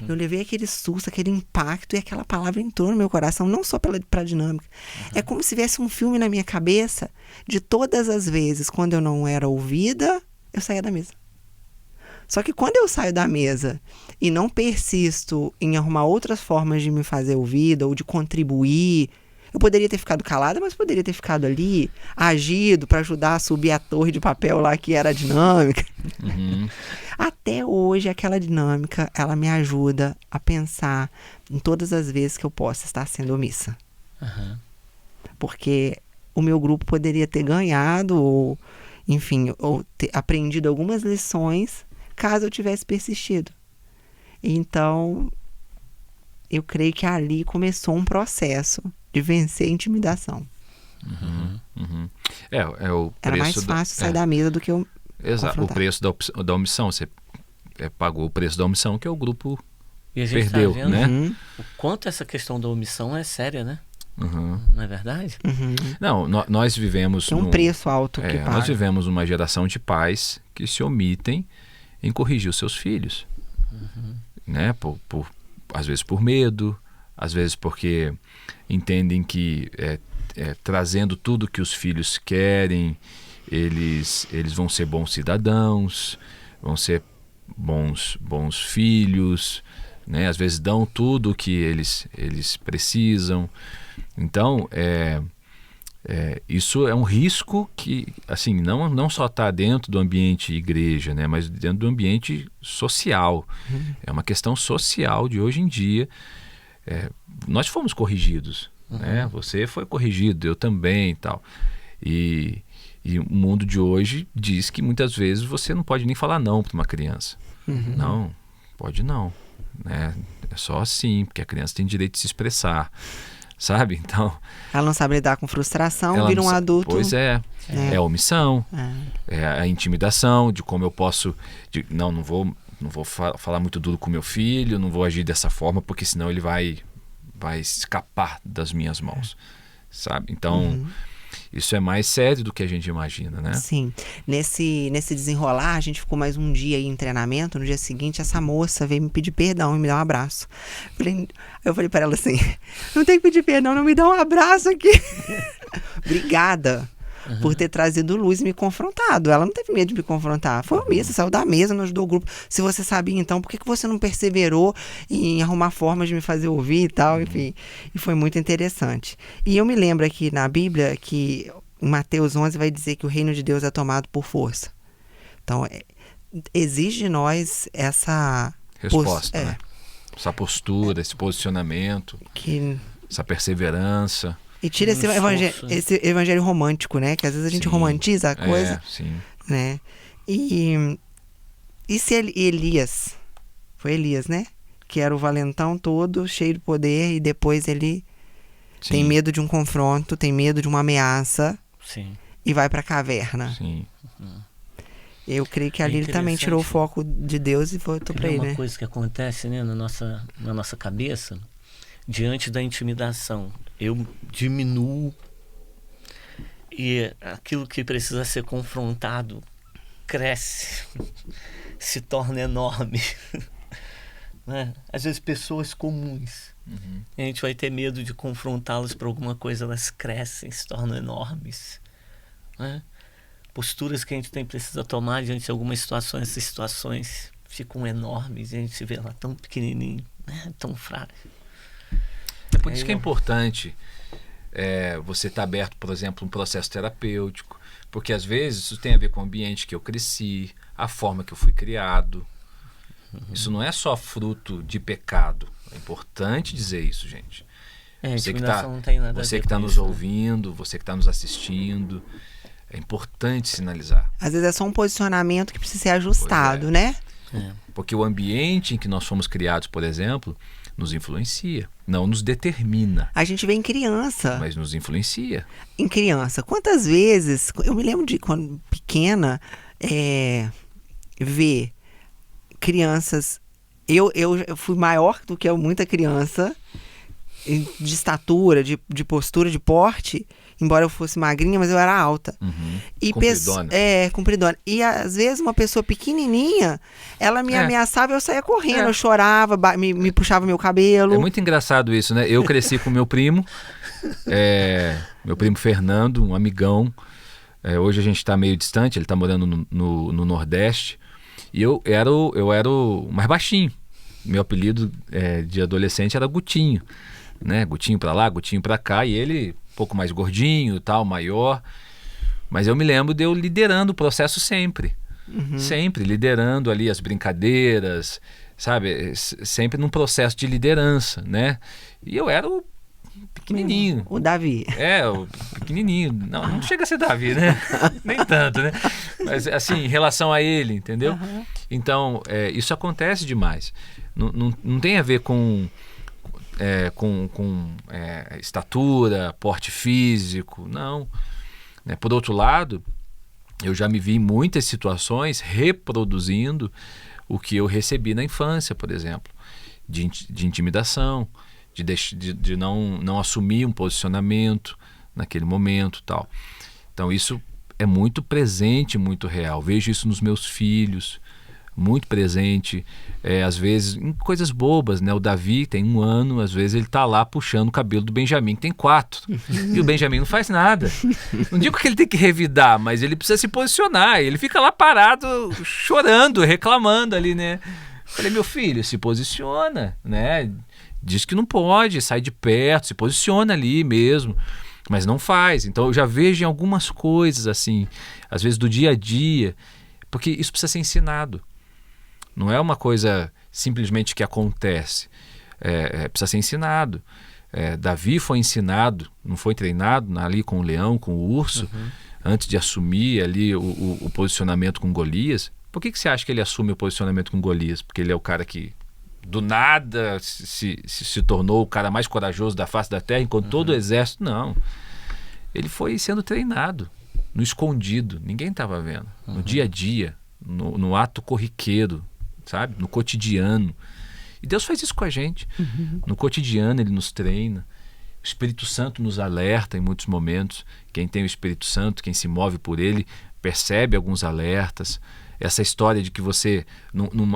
[SPEAKER 1] Eu levei aquele susto, aquele impacto, e aquela palavra entrou no meu coração, não só pra dinâmica. É como se tivesse um filme na minha cabeça de todas as vezes, quando eu não era ouvida, eu saía da mesa. Só que quando eu saio da mesa e não persisto em arrumar outras formas de me fazer ouvida ou de contribuir, eu poderia ter ficado calada, mas poderia ter ficado ali, agido para ajudar a subir a torre de papel lá que era a dinâmica. Até hoje, aquela dinâmica, ela me ajuda a pensar em todas as vezes que eu possa estar sendo omissa. Porque o meu grupo poderia ter ganhado, ou, enfim, ou ter aprendido algumas lições, caso eu tivesse persistido. Então, eu creio que ali começou um processo de vencer a intimidação.
[SPEAKER 2] É o preço.
[SPEAKER 1] Era mais fácil sair da mesa do que eu.
[SPEAKER 2] Exato, o preço da omissão. Você pagou o preço da omissão que o grupo
[SPEAKER 3] E a gente
[SPEAKER 2] perdeu,
[SPEAKER 3] tá vendo
[SPEAKER 2] né?
[SPEAKER 3] o quanto essa questão da omissão é séria, né? Não é verdade?
[SPEAKER 2] Não, nós vivemos.
[SPEAKER 1] Tem um preço alto que paga.
[SPEAKER 2] Nós vivemos uma geração de pais que se omitem em corrigir os seus filhos, né? Às vezes por medo, às vezes porque entendem que trazendo tudo que os filhos querem, eles vão ser bons cidadãos, vão ser bons filhos, né? Às vezes dão tudo o que eles precisam. Então, isso é um risco que, assim, não só está dentro do ambiente igreja, né? Mas dentro do ambiente social. É uma questão social de hoje em dia. Nós fomos corrigidos, né? Você foi corrigido, eu também e tal. E o mundo de hoje diz que muitas vezes você não pode nem falar não para uma criança. Não, pode não, né? É só assim, porque a criança tem direito de se expressar, sabe? Então,
[SPEAKER 1] ela não sabe lidar com frustração, vira um adulto.
[SPEAKER 2] Pois é a omissão, é a intimidação de como eu posso... Não vou falar muito duro com meu filho, não vou agir dessa forma, porque senão ele vai escapar das minhas mãos, sabe? Então, isso é mais sério do que a gente imagina, né?
[SPEAKER 1] Sim. Nesse desenrolar, a gente ficou mais um dia aí em treinamento. No dia seguinte, essa moça veio me pedir perdão e me dar um abraço. Eu falei para ela assim, não tem que pedir perdão, não, me dá um abraço aqui. Obrigada por ter trazido luz e me confrontado. Ela não teve medo de me confrontar. Foi omissa, saiu da mesa, não ajudou o grupo. Se você sabia, então, por que você não perseverou em arrumar formas de me fazer ouvir e tal? Enfim, e foi muito interessante. E eu me lembro aqui na Bíblia que em Mateus 11 vai dizer que o reino de Deus é tomado por força. Então, exige de nós essa...
[SPEAKER 2] resposta, né? Essa postura, esse posicionamento, essa perseverança.
[SPEAKER 1] E tira esse evangelho romântico, né? Que às vezes a gente romantiza a coisa. Né? E se Elias, foi Elias, né? Que era o valentão todo, cheio de poder, e depois ele tem medo de um confronto, tem medo de uma ameaça e vai para a caverna. Eu creio que ali ele também tirou o foco de Deus e voltou para ele.
[SPEAKER 3] Uma coisa que acontece, né, na nossa cabeça, diante da intimidação, eu diminuo e aquilo que precisa ser confrontado cresce, se torna enorme. Né? Às vezes pessoas comuns, a gente vai ter medo de confrontá-las por alguma coisa, elas crescem, se tornam enormes. Né? Posturas que a gente precisa tomar diante de algumas situações, essas situações ficam enormes e a gente se vê lá tão pequenininho, né? Tão frágil.
[SPEAKER 2] É por isso que é importante você estar aberto, por exemplo, a um processo terapêutico, porque às vezes isso tem a ver com o ambiente que eu cresci, a forma que eu fui criado. Isso não é só fruto de pecado. É importante dizer isso, gente. Você que está nos ouvindo, você que está nos assistindo, é importante sinalizar.
[SPEAKER 1] Às vezes é só um posicionamento que precisa ser ajustado, né?
[SPEAKER 2] Porque o ambiente em que nós fomos criados, por exemplo, Nos influencia. Não nos determina,
[SPEAKER 1] A gente vê em criança.
[SPEAKER 2] mas nos influencia.
[SPEAKER 1] Em criança, quantas vezes, eu me lembro de quando pequena, ver crianças. Eu fui maior do que muita criança, de estatura, de postura, de porte, embora eu fosse magrinha, mas eu era alta. E
[SPEAKER 2] Compridona.
[SPEAKER 1] compridona. E às vezes uma pessoa pequenininha, ela me ameaçava e eu saía correndo,
[SPEAKER 2] É.
[SPEAKER 1] eu chorava, me puxava meu
[SPEAKER 2] É
[SPEAKER 1] cabelo.
[SPEAKER 2] muito engraçado isso, né? Eu cresci com meu primo Fernando, um amigão. Hoje a gente está meio distante, ele está morando no Nordeste. E eu era o mais baixinho. Meu apelido de adolescente era Gutinho, né? Gutinho pra lá, Gutinho pra cá. E ele um pouco mais gordinho, tal, maior. Mas eu me lembro de eu liderando o processo sempre. Sempre liderando ali as brincadeiras, sabe? Sempre num processo de liderança, né? E eu era o pequenininho.
[SPEAKER 1] O Davi.
[SPEAKER 2] O pequenininho. Não chega a ser Davi, né? Nem tanto, né? Mas assim, em relação a ele, entendeu? Então, isso acontece demais. Não tem a ver com estatura, porte físico, não. Né? Por outro lado, eu já me vi em muitas situações reproduzindo o que eu recebi na infância, por exemplo, de intimidação, de não assumir um posicionamento naquele momento, tal. Então isso é muito presente, muito real. Vejo isso nos meus filhos, muito presente, às vezes em coisas bobas, né? O Davi tem 1 ano, às vezes ele tá lá puxando o cabelo do Benjamin, que tem 4, e o Benjamin não faz nada. Não digo que ele tem que revidar, mas ele precisa se posicionar, ele fica lá parado, chorando, reclamando ali, né? Falei, meu filho, se posiciona, né? Diz que não pode, sai de perto, se posiciona ali mesmo, mas não faz. Então eu já vejo em algumas coisas assim, às vezes do dia a dia, porque isso precisa ser ensinado. Não é uma coisa simplesmente que acontece, precisa ser ensinado. Davi foi ensinado, não foi treinado ali com o leão, com o urso, antes de assumir ali o posicionamento com Golias. Por que você acha que ele assume o posicionamento com Golias? Porque ele é o cara que do nada se tornou o cara mais corajoso da face da terra, enquanto todo o exército, não. Ele foi sendo treinado, no escondido, ninguém estava vendo, no dia a dia, no ato corriqueiro, sabe? No cotidiano. E Deus faz isso com a gente. No cotidiano ele nos treina. O Espírito Santo nos alerta em muitos momentos. Quem tem o Espírito Santo, quem se move por ele, percebe alguns alertas. Essa história de que você,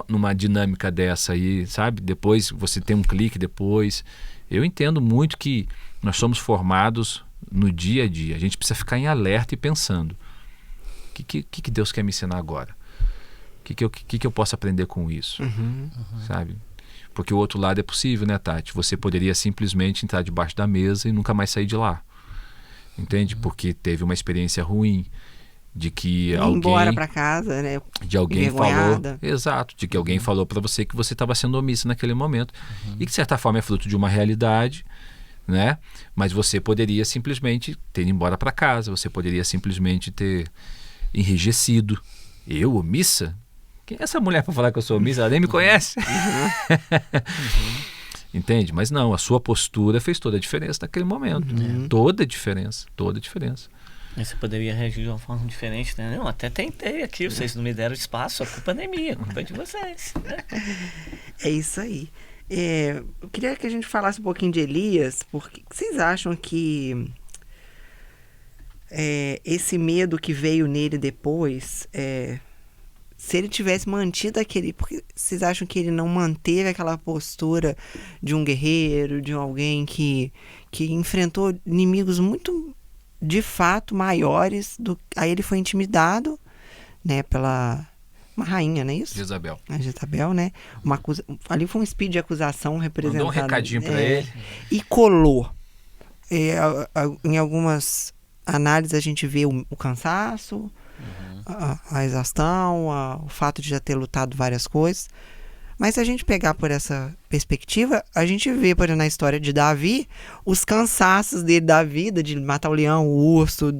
[SPEAKER 2] numa dinâmica dessa aí, sabe? Depois você tem um clique depois. Eu entendo muito que nós somos formados no dia a dia. A gente precisa ficar em alerta e pensando. O que Deus quer me ensinar agora? O que eu posso aprender com isso? Sabe? Porque o outro lado é possível, né, Tati? Você poderia simplesmente entrar debaixo da mesa e nunca mais sair de lá. Entende? Porque teve uma experiência ruim. De que alguém
[SPEAKER 1] embora para casa, né?
[SPEAKER 2] De alguém falou, exato, de que alguém falou para você que você estava sendo omissa naquele momento e que de certa forma é fruto de uma realidade, né? Mas você poderia simplesmente ter ido embora para casa, você poderia simplesmente ter enrijecido. Eu, omissa? Quem é essa mulher para falar que eu sou omissa? Ela nem me conhece. Entende? Mas não, a sua postura fez toda a diferença naquele momento. Toda a diferença, toda a diferença.
[SPEAKER 3] Você poderia reagir de uma forma diferente, né? Não, até tentei aqui, vocês não me deram espaço, a culpa não é minha, a culpa é de vocês.
[SPEAKER 1] É isso aí. Eu queria que a gente falasse um pouquinho de Elias, porque vocês acham que esse medo que veio nele depois, se ele tivesse mantido aquele... Porque vocês acham que ele não manteve aquela postura de um guerreiro, de alguém que enfrentou inimigos muito... de fato maiores aí ele foi intimidado, né, pela uma rainha, não é isso?
[SPEAKER 2] Jezabel.
[SPEAKER 1] A Jezabel, né? Ali foi um speed de acusação representado.
[SPEAKER 2] Mandou um recadinho para ele.
[SPEAKER 1] E colou. Em algumas análises a gente vê o cansaço, a exaustão, o fato de já ter lutado várias coisas. Mas se a gente pegar por essa perspectiva, a gente vê, por exemplo, na história de Davi, os cansaços dele da vida, de matar o leão, o urso,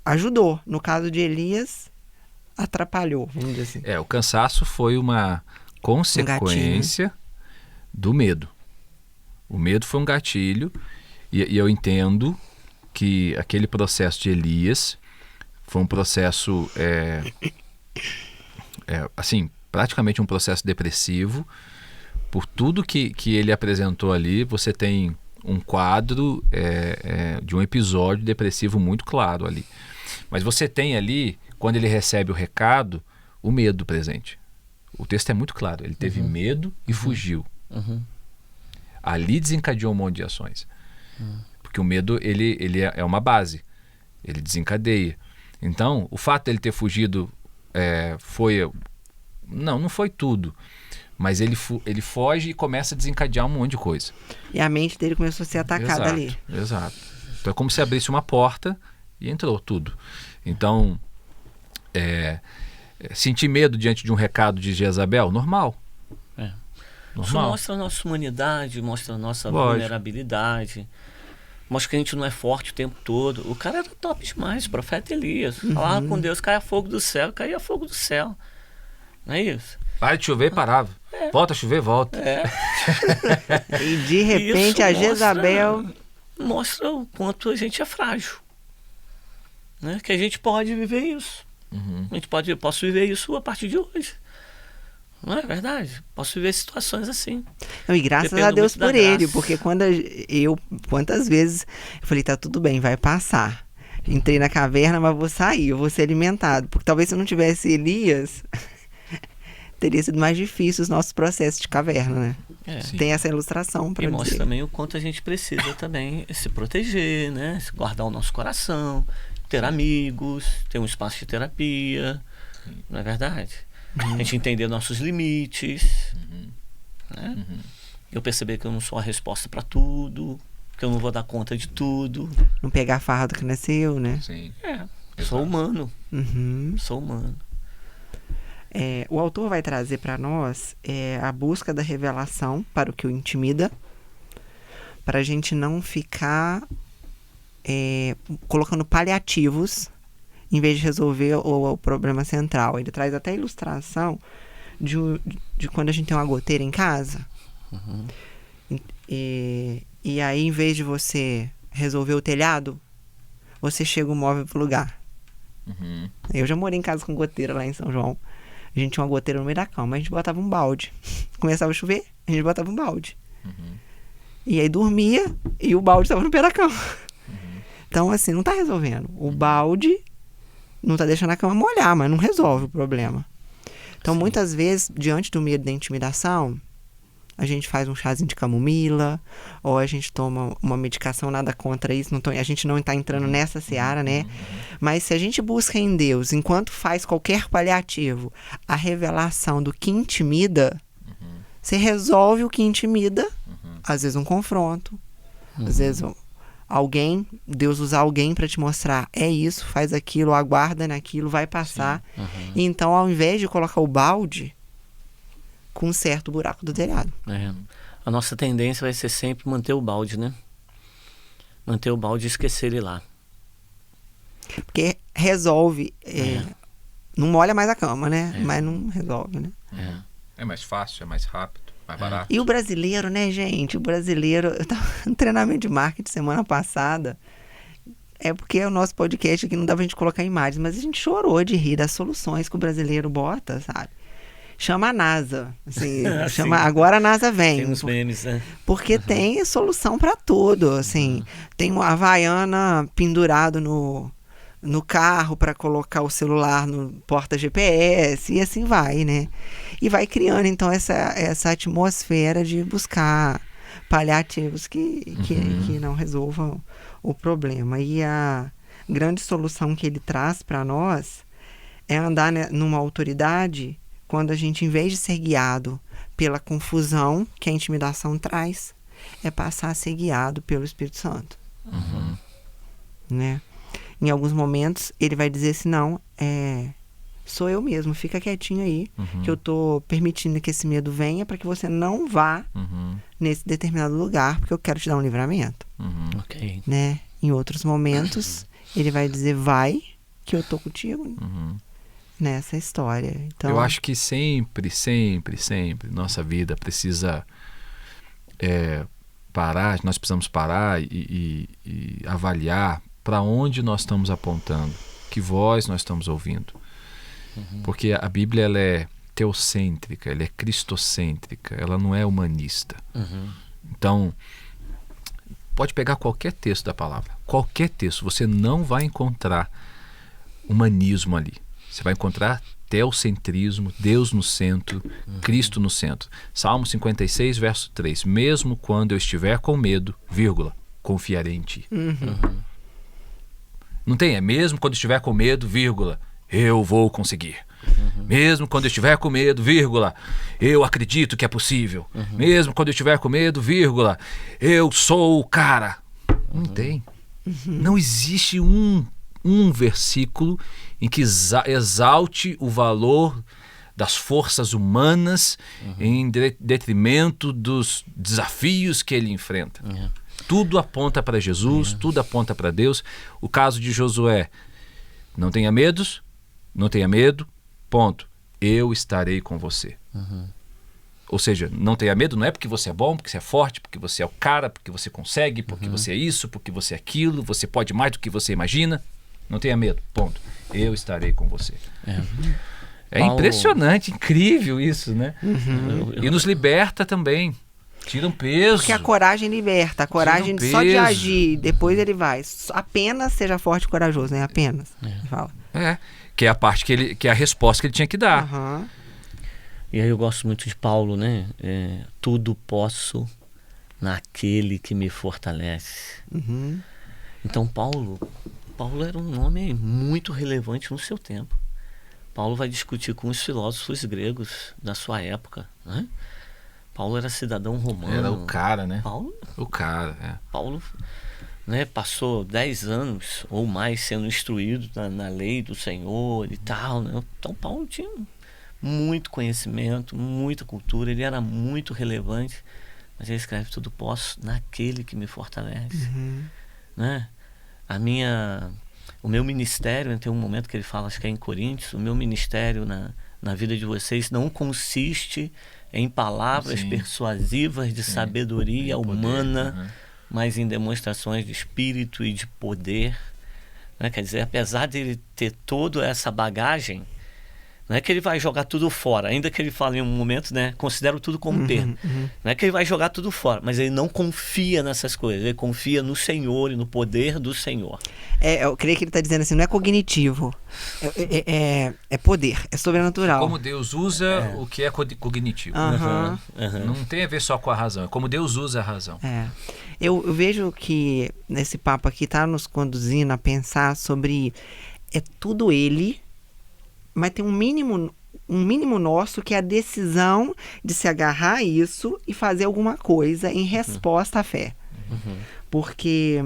[SPEAKER 1] ajudou. No caso de Elias, atrapalhou, vamos dizer assim.
[SPEAKER 2] O cansaço foi uma consequência, do medo. O medo foi um gatilho, e eu entendo que aquele processo de Elias foi um processo, assim, praticamente um processo depressivo. Por tudo que ele apresentou ali, você tem um quadro de um episódio depressivo muito claro ali. Mas você tem ali, quando ele recebe o recado, o medo presente. O texto é muito claro. Ele teve medo e fugiu. Ali desencadeou um monte de ações. Porque o medo ele é uma base. Ele desencadeia. Então, o fato dele ter fugido foi... Não foi tudo. Mas ele foge e começa a desencadear um monte de coisa.
[SPEAKER 1] E a mente dele começou a ser atacada ali.
[SPEAKER 2] Exato. Então é como se abrisse uma porta e entrou tudo. Então, sentir medo diante de um recado de Jezabel, normal.
[SPEAKER 3] Isso mostra a nossa humanidade, mostra a nossa vulnerabilidade. Mostra que a gente não é forte o tempo todo. O cara era top demais, profeta Elias. Falava com Deus, caia fogo do céu, caía fogo do céu. Não é isso?
[SPEAKER 2] Para de chover, parava. Volta a chover, volta.
[SPEAKER 1] E de repente a Jezabel...
[SPEAKER 3] Mostra o quanto a gente é frágil. Né? Que a gente pode viver isso. Posso viver isso a partir de hoje. Não é verdade? Posso viver situações assim.
[SPEAKER 1] Não, e graças a Deus por ele, porque quantas vezes eu falei, tá tudo bem, vai passar. Entrei na caverna, mas vou sair, eu vou ser alimentado. Porque talvez se não tivesse Elias, teria sido mais difícil os nossos processos de caverna, né? Tem essa ilustração para dizer.
[SPEAKER 3] E mostra também o quanto a gente precisa também se proteger, né? Guardar o nosso coração, ter amigos, ter um espaço de terapia, não é verdade? A gente entender nossos limites, né? Eu perceber que eu não sou a resposta para tudo, que eu não vou dar conta de tudo.
[SPEAKER 1] Não pegar fardo que nasceu, né?
[SPEAKER 2] Sim.
[SPEAKER 3] Sou humano. Sou humano.
[SPEAKER 1] O autor vai trazer para nós a busca da revelação para o que o intimida, para a gente não ficar colocando paliativos em vez de resolver o problema central. Ele traz até a ilustração de quando a gente tem uma goteira em casa. E aí, em vez de você resolver o telhado, você chega o móvel pro lugar. Eu já morei em casa com goteira lá em São João. A gente tinha uma goteira no meio da cama, a gente botava um balde. Começava a chover, a gente botava um balde. E aí dormia e o balde estava no pé da cama. Então, assim, não tá resolvendo. O balde não tá deixando a cama molhar, mas não resolve o problema. Então, muitas vezes, diante do medo da intimidação, a gente faz um chazinho de camomila, ou a gente toma uma medicação, nada contra isso. A gente não está entrando nessa seara, né? Mas se a gente busca em Deus, enquanto faz qualquer paliativo, a revelação do que intimida, você resolve o que intimida. Às vezes um confronto, às vezes Deus usa alguém para te mostrar, é isso, faz aquilo, aguarda naquilo, vai passar. E então, ao invés de colocar o balde, conserta o buraco do telhado.
[SPEAKER 3] A nossa tendência vai ser sempre manter o balde, né? Manter o balde e esquecer ele lá.
[SPEAKER 1] Porque resolve. Não molha mais a cama, né? Mas não resolve, né?
[SPEAKER 2] É mais fácil, é mais rápido, mais barato.
[SPEAKER 1] E o brasileiro, né, gente? Eu tava no treinamento de marketing semana passada. É porque o nosso podcast aqui não dá pra gente colocar imagens, mas a gente chorou de rir das soluções que o brasileiro bota, sabe? Chama a NASA. Assim, agora a NASA vem.
[SPEAKER 3] Tem uns memes, né?
[SPEAKER 1] Porque tem solução para tudo. Assim, tem uma Havaiana pendurado no carro para colocar o celular no porta GPS e assim vai, né? E vai criando, então, essa atmosfera de buscar paliativos que não resolvam o problema. E a grande solução que ele traz para nós é andar numa autoridade quando a gente, em vez de ser guiado pela confusão que a intimidação traz, é passar a ser guiado pelo Espírito Santo. Né? Em alguns momentos, ele vai dizer assim, não, sou eu mesmo, fica quietinho aí, que eu tô permitindo que esse medo venha para que você não vá nesse determinado lugar, porque eu quero te dar um livramento. Né? Em outros momentos, ele vai dizer, vai, que eu tô contigo. Nessa história. Então,
[SPEAKER 2] eu acho que sempre nossa vida precisa nós precisamos parar e avaliar para onde nós estamos apontando, que voz nós estamos ouvindo. Porque a Bíblia, ela é teocêntrica, ela é cristocêntrica, ela não é humanista. Então, pode pegar qualquer texto da palavra, qualquer texto, você não vai encontrar humanismo ali. Você vai encontrar teocentrismo, Deus no centro, Cristo no centro. Salmo 56, verso 3. Mesmo quando eu estiver com medo, vírgula, confiarei em ti. Não tem, mesmo quando estiver com medo, vírgula, eu vou conseguir. Mesmo quando eu estiver com medo, vírgula, eu acredito que é possível. Mesmo quando eu estiver com medo, vírgula, eu sou o cara. Não tem. Não existe um versículo em que exalte o valor das forças humanas em detrimento dos desafios que ele enfrenta. Tudo aponta para Jesus, tudo aponta para Deus. O caso de Josué, não tenha medo, ponto. Eu estarei com você. Ou seja, não tenha medo, não é porque você é bom, porque você é forte, porque você é o cara, porque você consegue, porque você é isso, porque você é aquilo, você pode mais do que você imagina. Não tenha medo, ponto. Eu estarei com você. É impressionante, incrível isso, né? E nos liberta também. Tira um peso.
[SPEAKER 1] Porque a coragem liberta. A coragem só de agir, depois ele vai. Apenas seja forte e corajoso, né? Apenas. Ele fala.
[SPEAKER 2] Que é a parte que é a resposta que ele tinha que dar.
[SPEAKER 3] E aí eu gosto muito de Paulo, né? Tudo posso naquele que me fortalece. Então Paulo era um nome muito relevante no seu tempo. Paulo vai discutir com os filósofos gregos da sua época, né? Paulo era cidadão romano.
[SPEAKER 2] Era o cara, né?
[SPEAKER 3] Paulo, né, passou 10 anos ou mais sendo instruído na lei do Senhor e tal, né? Então Paulo tinha muito conhecimento, muita cultura, ele era muito relevante, mas ele escreve: tudo posso naquele que me fortalece. Né? O meu ministério, tem um momento que ele fala, acho que é em Coríntios, o meu ministério na vida de vocês não consiste em palavras persuasivas de sabedoria humana, mas em demonstrações de espírito e de poder. Né? Quer dizer, apesar de ele ter toda essa bagagem, não é que ele vai jogar tudo fora, ainda que ele fale em um momento, né, considero tudo como perda. Não é que ele vai jogar tudo fora, mas ele não confia nessas coisas, ele confia no Senhor e no poder do Senhor.
[SPEAKER 1] Eu creio que ele está dizendo assim, não é cognitivo, é poder, é sobrenatural.
[SPEAKER 2] Como Deus usa o que é cognitivo. Não tem a ver só com a razão, é como Deus usa a razão.
[SPEAKER 1] Eu vejo que nesse papo aqui está nos conduzindo a pensar sobre tudo ele, mas tem um mínimo nosso, que é a decisão de se agarrar a isso e fazer alguma coisa em resposta à fé. Porque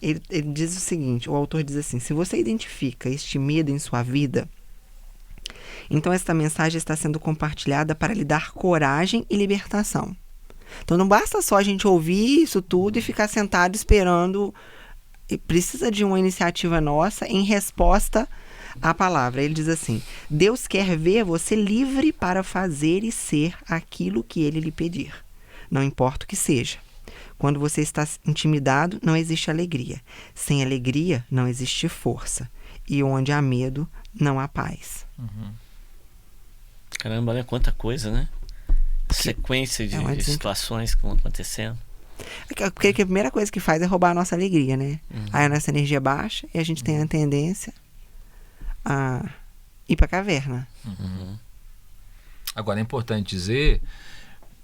[SPEAKER 1] ele diz o seguinte, o autor diz assim: se você identifica este medo em sua vida, então esta mensagem está sendo compartilhada para lhe dar coragem e libertação. Então não basta só a gente ouvir isso tudo e ficar sentado esperando, precisa de uma iniciativa nossa em resposta a palavra. Ele diz assim: Deus quer ver você livre para fazer e ser aquilo que ele lhe pedir, não importa o que seja. Quando você está intimidado, não existe alegria. Sem alegria, não existe força. E onde há medo, não há paz.
[SPEAKER 3] Caramba, olha quanta coisa, né? Sequência de situações que vão acontecendo.
[SPEAKER 1] Porque a primeira coisa que faz é roubar a nossa alegria, né? Aí a nossa energia baixa e a gente tem a tendência a ir para a caverna.
[SPEAKER 2] Agora é importante dizer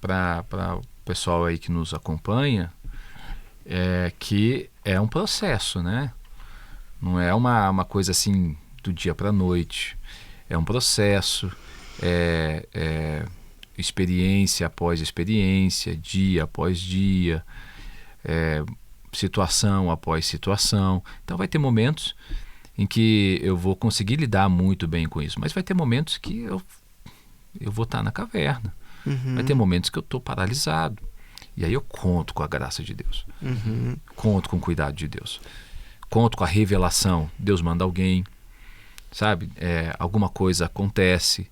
[SPEAKER 2] para o pessoal aí que nos acompanha que é um processo, né? Não é uma coisa assim do dia para a noite. É um processo, experiência após experiência, dia após dia, situação após situação. Então vai ter momentos em que eu vou conseguir lidar muito bem com isso, mas vai ter momentos que eu vou estar na caverna. Vai ter momentos que eu estou paralisado. E aí eu conto com a graça de Deus. Conto com o cuidado de Deus. Conto com a revelação. Deus manda alguém, sabe? Alguma coisa acontece.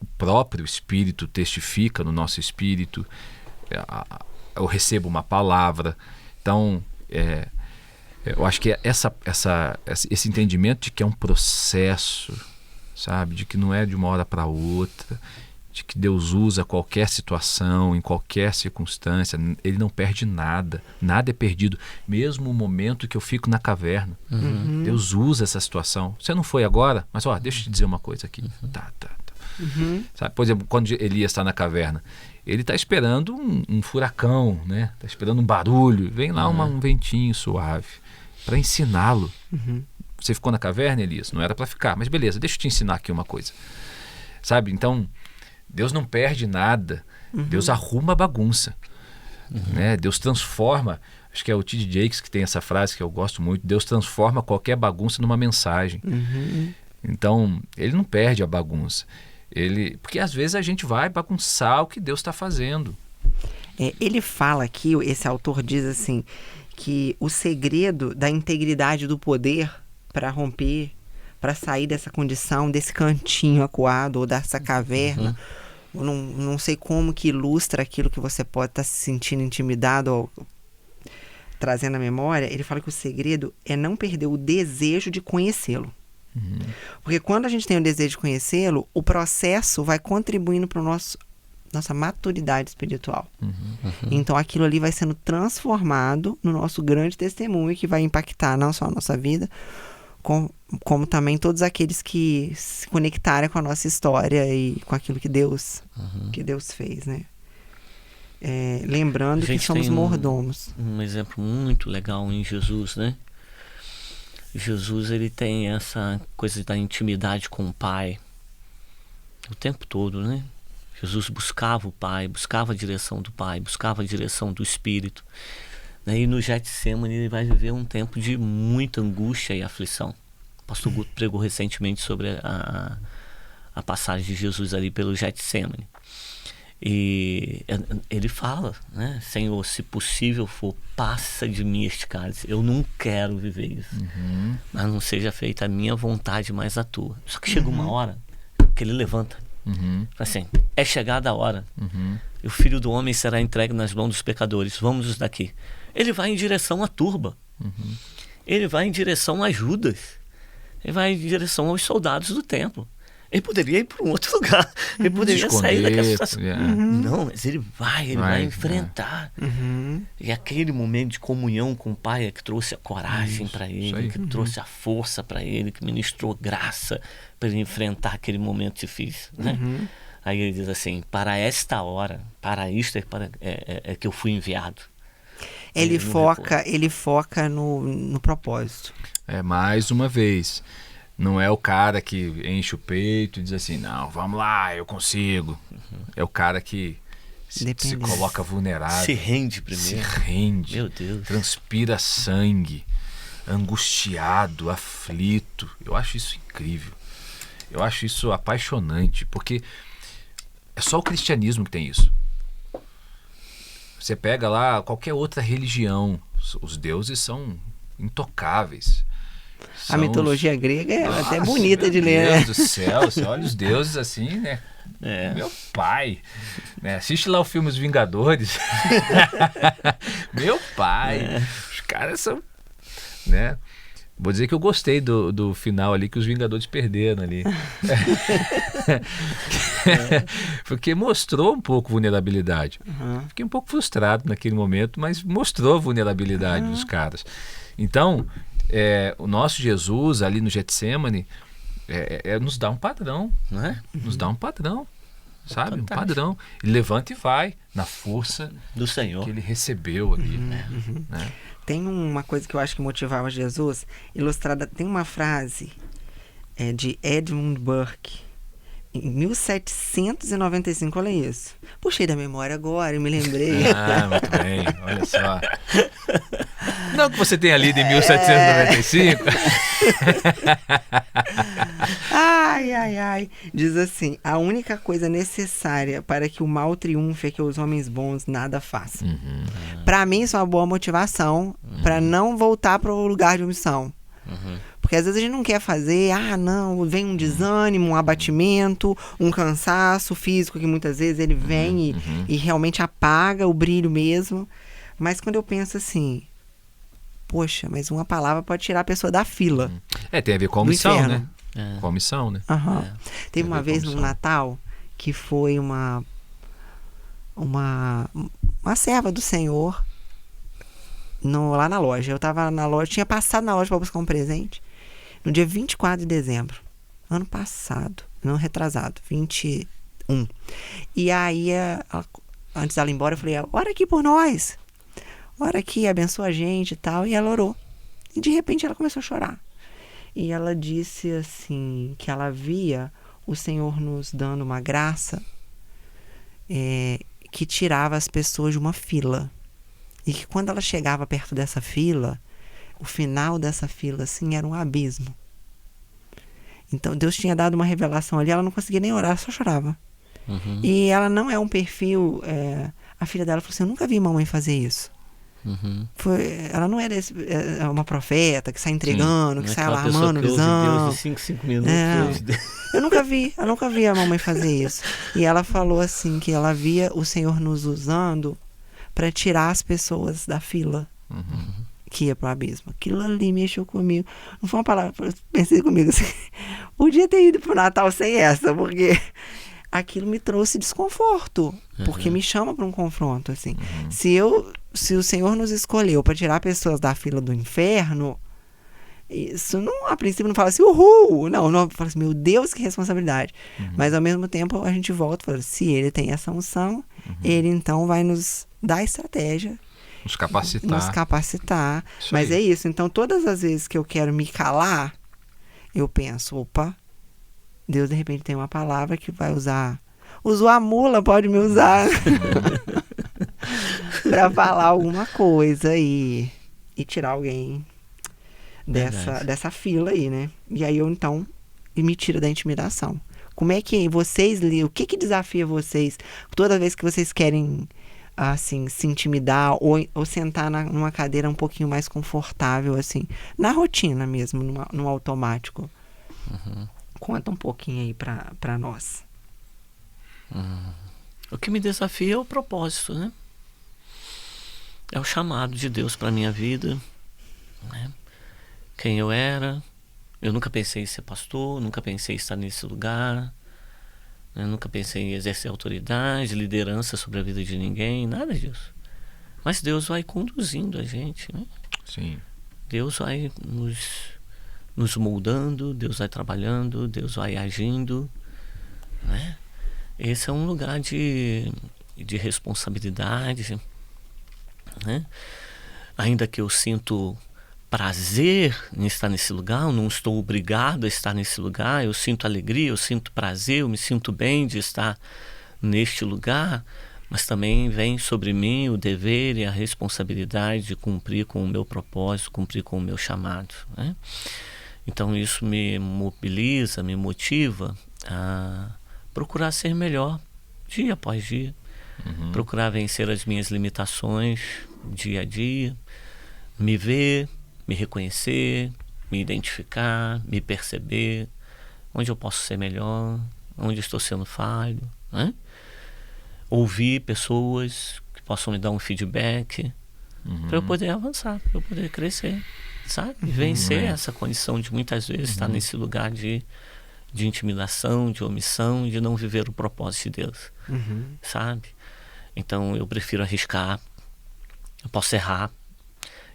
[SPEAKER 2] O próprio Espírito testifica no nosso espírito. eu recebo uma palavra. Então, eu acho que esse entendimento de que é um processo, sabe? De que não é de uma hora para outra, de que Deus usa qualquer situação, em qualquer circunstância, Ele não perde nada, nada é perdido. Mesmo o momento que eu fico na caverna, Deus usa essa situação. Você não foi agora, mas deixa eu te dizer uma coisa aqui. Tá. Sabe? Por exemplo, quando Elias está na caverna, ele está esperando um furacão, né? Está esperando um barulho, vem lá um ventinho suave para ensiná-lo. Você ficou na caverna, Elias? Não era para ficar, mas beleza, deixa eu te ensinar aqui uma coisa. Sabe? Então, Deus não perde nada. Deus arruma a bagunça. Né? Deus transforma. Acho que é o T.D. Jakes que tem essa frase que eu gosto muito. Deus transforma qualquer bagunça numa mensagem. Então, Ele não perde a bagunça. Porque às vezes a gente vai bagunçar o que Deus está fazendo.
[SPEAKER 1] Ele fala aqui, esse autor diz assim, que o segredo da integridade do poder para romper, para sair dessa condição, desse cantinho acuado ou dessa caverna, eu não sei como que ilustra aquilo que você pode estar se sentindo intimidado ou trazendo à memória. Ele fala que o segredo é não perder o desejo de conhecê-lo. Porque quando a gente tem o desejo de conhecê-lo, o processo vai contribuindo para nossa maturidade espiritual. Então aquilo ali vai sendo transformado no nosso grande testemunho, que vai impactar não só a nossa vida, como também todos aqueles que se conectarem com a nossa história e com aquilo que Deus fez, né? Lembrando que somos mordomos.
[SPEAKER 3] Um exemplo muito legal em Jesus, né? Jesus, ele tem essa coisa da intimidade com o Pai o tempo todo, né? Jesus buscava o Pai, buscava a direção do Pai, buscava a direção do Espírito. E no Getsemane ele vai viver um tempo de muita angústia e aflição. O pastor Guto pregou recentemente sobre a passagem de Jesus ali pelo Getsemane. E ele fala, né? Senhor, se possível for, passa de mim este cálice. Eu não quero viver isso. Mas não seja feita a minha vontade, mas a tua. Só que chega uma hora que ele levanta. Assim, é chegada a hora. E o Filho do Homem será entregue nas mãos dos pecadores. Vamos daqui. Ele vai em direção à turba. Ele vai em direção a Judas. Ele vai em direção aos soldados do templo. Ele poderia ir para um outro lugar. Ele poderia sair daquela situação. Não, mas ele vai enfrentar. E aquele momento de comunhão com o Pai é que trouxe a coragem para ele, que trouxe a força para ele, que ministrou graça para ele enfrentar aquele momento difícil, né? Aí ele diz assim, para esta hora, para isto é que eu fui enviado.
[SPEAKER 1] Ele foca no propósito.
[SPEAKER 2] Mais uma vez, não é o cara que enche o peito e diz assim, não, vamos lá, eu consigo. É o cara que se coloca vulnerável.
[SPEAKER 3] Se rende primeiro.
[SPEAKER 2] Se rende.
[SPEAKER 3] Meu Deus.
[SPEAKER 2] Transpira sangue, angustiado, aflito. Eu acho isso incrível. Eu acho isso apaixonante, porque é só o cristianismo que tem isso. Você pega lá qualquer outra religião, os deuses são intocáveis.
[SPEAKER 1] A mitologia grega é até bonita de ler.
[SPEAKER 2] Meu Deus do céu, você olha os deuses assim, né? Meu pai, né? Assiste lá o filme Os Vingadores. Meu pai, os caras são, né? Vou dizer que eu gostei do final ali que os Vingadores perderam ali. Porque mostrou um pouco vulnerabilidade. Fiquei um pouco frustrado naquele momento, mas mostrou a vulnerabilidade dos caras. Então, o nosso Jesus ali no Getsemane nos dá um padrão, né? Nos dá um padrão, sabe? Fantástico. Um padrão. Ele levanta e vai na força
[SPEAKER 3] do Senhor
[SPEAKER 2] que ele recebeu ali, né?
[SPEAKER 1] Tem uma coisa que eu acho que motivava Jesus, ilustrada, tem uma frase de Edmund Burke, em 1795, olha isso. Puxei da memória agora e me lembrei.
[SPEAKER 2] Muito bem, olha só. Não que você tenha lido em 1795.
[SPEAKER 1] Ai. Diz assim, a única coisa necessária para que o mal triunfe é que os homens bons nada façam. Para mim isso é uma boa motivação para não voltar para o lugar de omissão. Porque às vezes a gente não quer fazer, não, vem um desânimo, um abatimento, um cansaço físico, que muitas vezes ele vem e realmente apaga o brilho mesmo. Mas quando eu penso assim, poxa, mas uma palavra pode tirar a pessoa da fila.
[SPEAKER 2] Tem a ver com a missão, né?
[SPEAKER 3] É.
[SPEAKER 2] Com a missão, né?
[SPEAKER 1] Teve uma vez no Natal que foi uma serva do Senhor lá na loja. Eu tava na loja, tinha passado na loja para buscar um presente no dia 24 de dezembro, ano passado, não retrasado, 21. E aí, antes dela ir embora, eu falei, ora aqui por nós, ora aqui, abençoa a gente e tal. E ela orou. E de repente ela começou a chorar. E ela disse assim, que ela via o Senhor nos dando uma graça que tirava as pessoas de uma fila. E que quando ela chegava perto dessa fila, o final dessa fila, assim, era um abismo. Então, Deus tinha dado uma revelação ali, ela não conseguia nem orar, só chorava. E ela não é um perfil... a filha dela falou assim, eu nunca vi mamãe fazer isso. Ela não era uma profeta que sai entregando, que sai alarmando visão.
[SPEAKER 3] De 5 minutos.
[SPEAKER 1] Eu nunca vi a mamãe fazer isso. E ela falou assim, que ela via o Senhor nos usando para tirar as pessoas da fila que ia pro abismo. Aquilo ali mexeu comigo. Não foi uma palavra, pensei comigo assim, podia ter ido pro Natal sem essa, porque aquilo me trouxe desconforto, porque me chama para um confronto, assim. Se o Senhor nos escolheu para tirar pessoas da fila do inferno, isso não, a princípio não fala assim, uhul, não fala assim, meu Deus, que responsabilidade. Mas ao mesmo tempo a gente volta e fala, se ele tem essa unção, ele então vai nos dar estratégia, nos capacitar. Mas é isso, então todas as vezes que eu quero me calar, eu penso, opa, Deus de repente tem uma palavra que vai usar. Usou a mula, pode me usar para falar alguma coisa e tirar alguém dessa fila aí, né? E aí eu então me tira da intimidação. Como é que vocês, o que desafia vocês toda vez que vocês querem assim se intimidar ou sentar numa cadeira um pouquinho mais confortável, assim, na rotina mesmo, no automático? Conta um pouquinho aí para nós.
[SPEAKER 3] O que me desafia é o propósito, né? É o chamado de Deus para minha vida, né? Quem eu era. Eu nunca pensei em ser pastor, nunca pensei em estar nesse lugar, né? Nunca pensei em exercer autoridade, liderança sobre a vida de ninguém, nada disso. Mas Deus vai conduzindo a gente, né?
[SPEAKER 2] Sim.
[SPEAKER 3] Deus vai nos moldando, Deus vai trabalhando, Deus vai agindo, né? Esse é um lugar de responsabilidade, né? Ainda que eu sinto prazer em estar nesse lugar, eu não estou obrigado a estar nesse lugar, eu sinto alegria, eu sinto prazer, eu me sinto bem de estar neste lugar, mas também vem sobre mim o dever e a responsabilidade de cumprir com o meu propósito, cumprir com o meu chamado, né? Então isso me mobiliza, me motiva a procurar ser melhor dia após dia, procurar vencer as minhas limitações dia a dia, me ver, me reconhecer, me identificar, me perceber, onde eu posso ser melhor, onde estou sendo falho, né? Ouvir pessoas que possam me dar um feedback para eu poder avançar, para eu poder crescer, sabe? Vencer essa condição de muitas vezes estar nesse lugar de intimidação, de omissão, de não viver o propósito de Deus, sabe? Então eu prefiro arriscar, eu posso errar,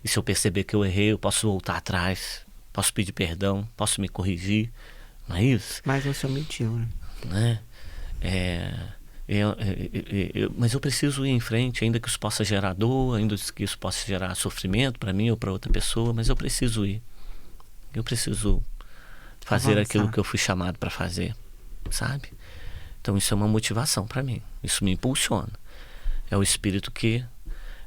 [SPEAKER 3] e se eu perceber que eu errei, eu posso voltar atrás, posso pedir perdão, posso me corrigir, não é isso?
[SPEAKER 1] Mas não se omitiu, né?
[SPEAKER 3] Mas eu preciso ir em frente, ainda que isso possa gerar dor, ainda que isso possa gerar sofrimento para mim ou para outra pessoa, mas eu preciso ir. Eu preciso fazer aquilo que eu fui chamado para fazer, sabe? Então isso é uma motivação para mim, isso me impulsiona. É o Espírito que...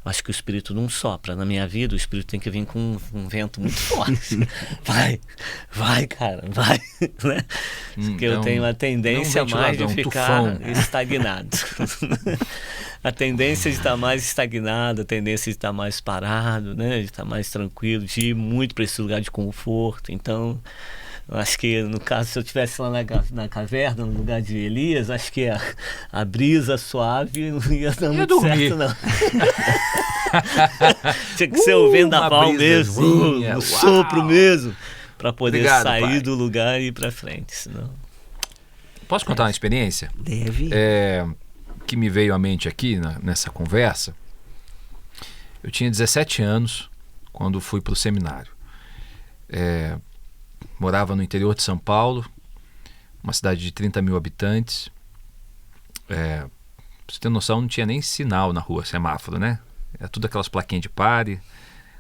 [SPEAKER 3] Eu acho que o Espírito não sopra na minha vida, o Espírito tem que vir com um vento muito forte. Vai, cara, vai. Né? Porque eu tenho uma tendência mais de ficar estagnado. A tendência de estar mais estagnado, a tendência de estar mais parado, né? De estar mais tranquilo, de ir muito para esse lugar de conforto. Então, eu acho que no caso, se eu estivesse lá na caverna, no lugar de Elias, acho que a brisa suave não ia dar muito certo, não. Tinha que ser o vendaval mesmo, o sopro mesmo, para poder sair pai. Do lugar e ir para frente. Senão...
[SPEAKER 2] Posso contar uma experiência?
[SPEAKER 1] Deve.
[SPEAKER 2] Que me veio à mente aqui nessa conversa. Eu tinha 17 anos quando fui para o seminário. Morava no interior de São Paulo, uma cidade de 30 mil habitantes. Pra você ter noção, não tinha nem sinal na rua, semáforo, né? Era tudo aquelas plaquinhas de pare,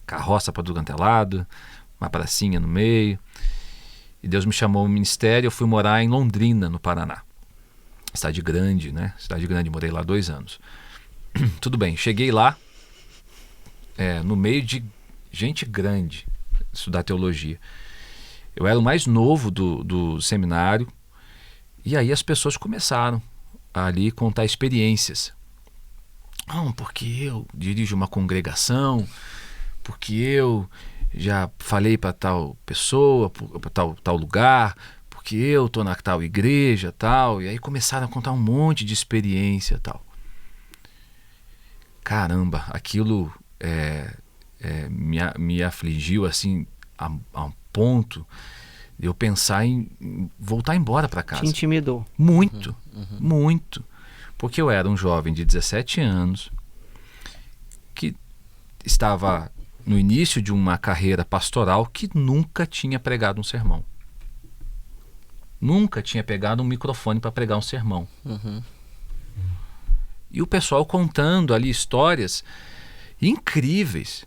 [SPEAKER 2] carroça para tudo quanto é lado, uma pracinha no meio. E Deus me chamou ao ministério, eu fui morar em Londrina, no Paraná. Cidade grande, né? Cidade grande, morei lá 2 anos. Tudo bem, cheguei lá, no meio de gente grande, estudar teologia. Eu era o mais novo do seminário, e aí as pessoas começaram a ali contar experiências. Porque eu dirijo uma congregação, porque eu já falei para tal pessoa, para tal lugar, porque eu estou na tal igreja, tal. E aí começaram a contar um monte de experiência, tal. Caramba, aquilo me afligiu assim a um ponto de eu pensar em voltar embora para casa.
[SPEAKER 1] Te intimidou?
[SPEAKER 2] Muito, muito. Porque eu era um jovem de 17 anos que estava no início de uma carreira pastoral que nunca tinha pregado um sermão. Nunca tinha pegado um microfone para pregar um sermão. E o pessoal contando ali histórias incríveis.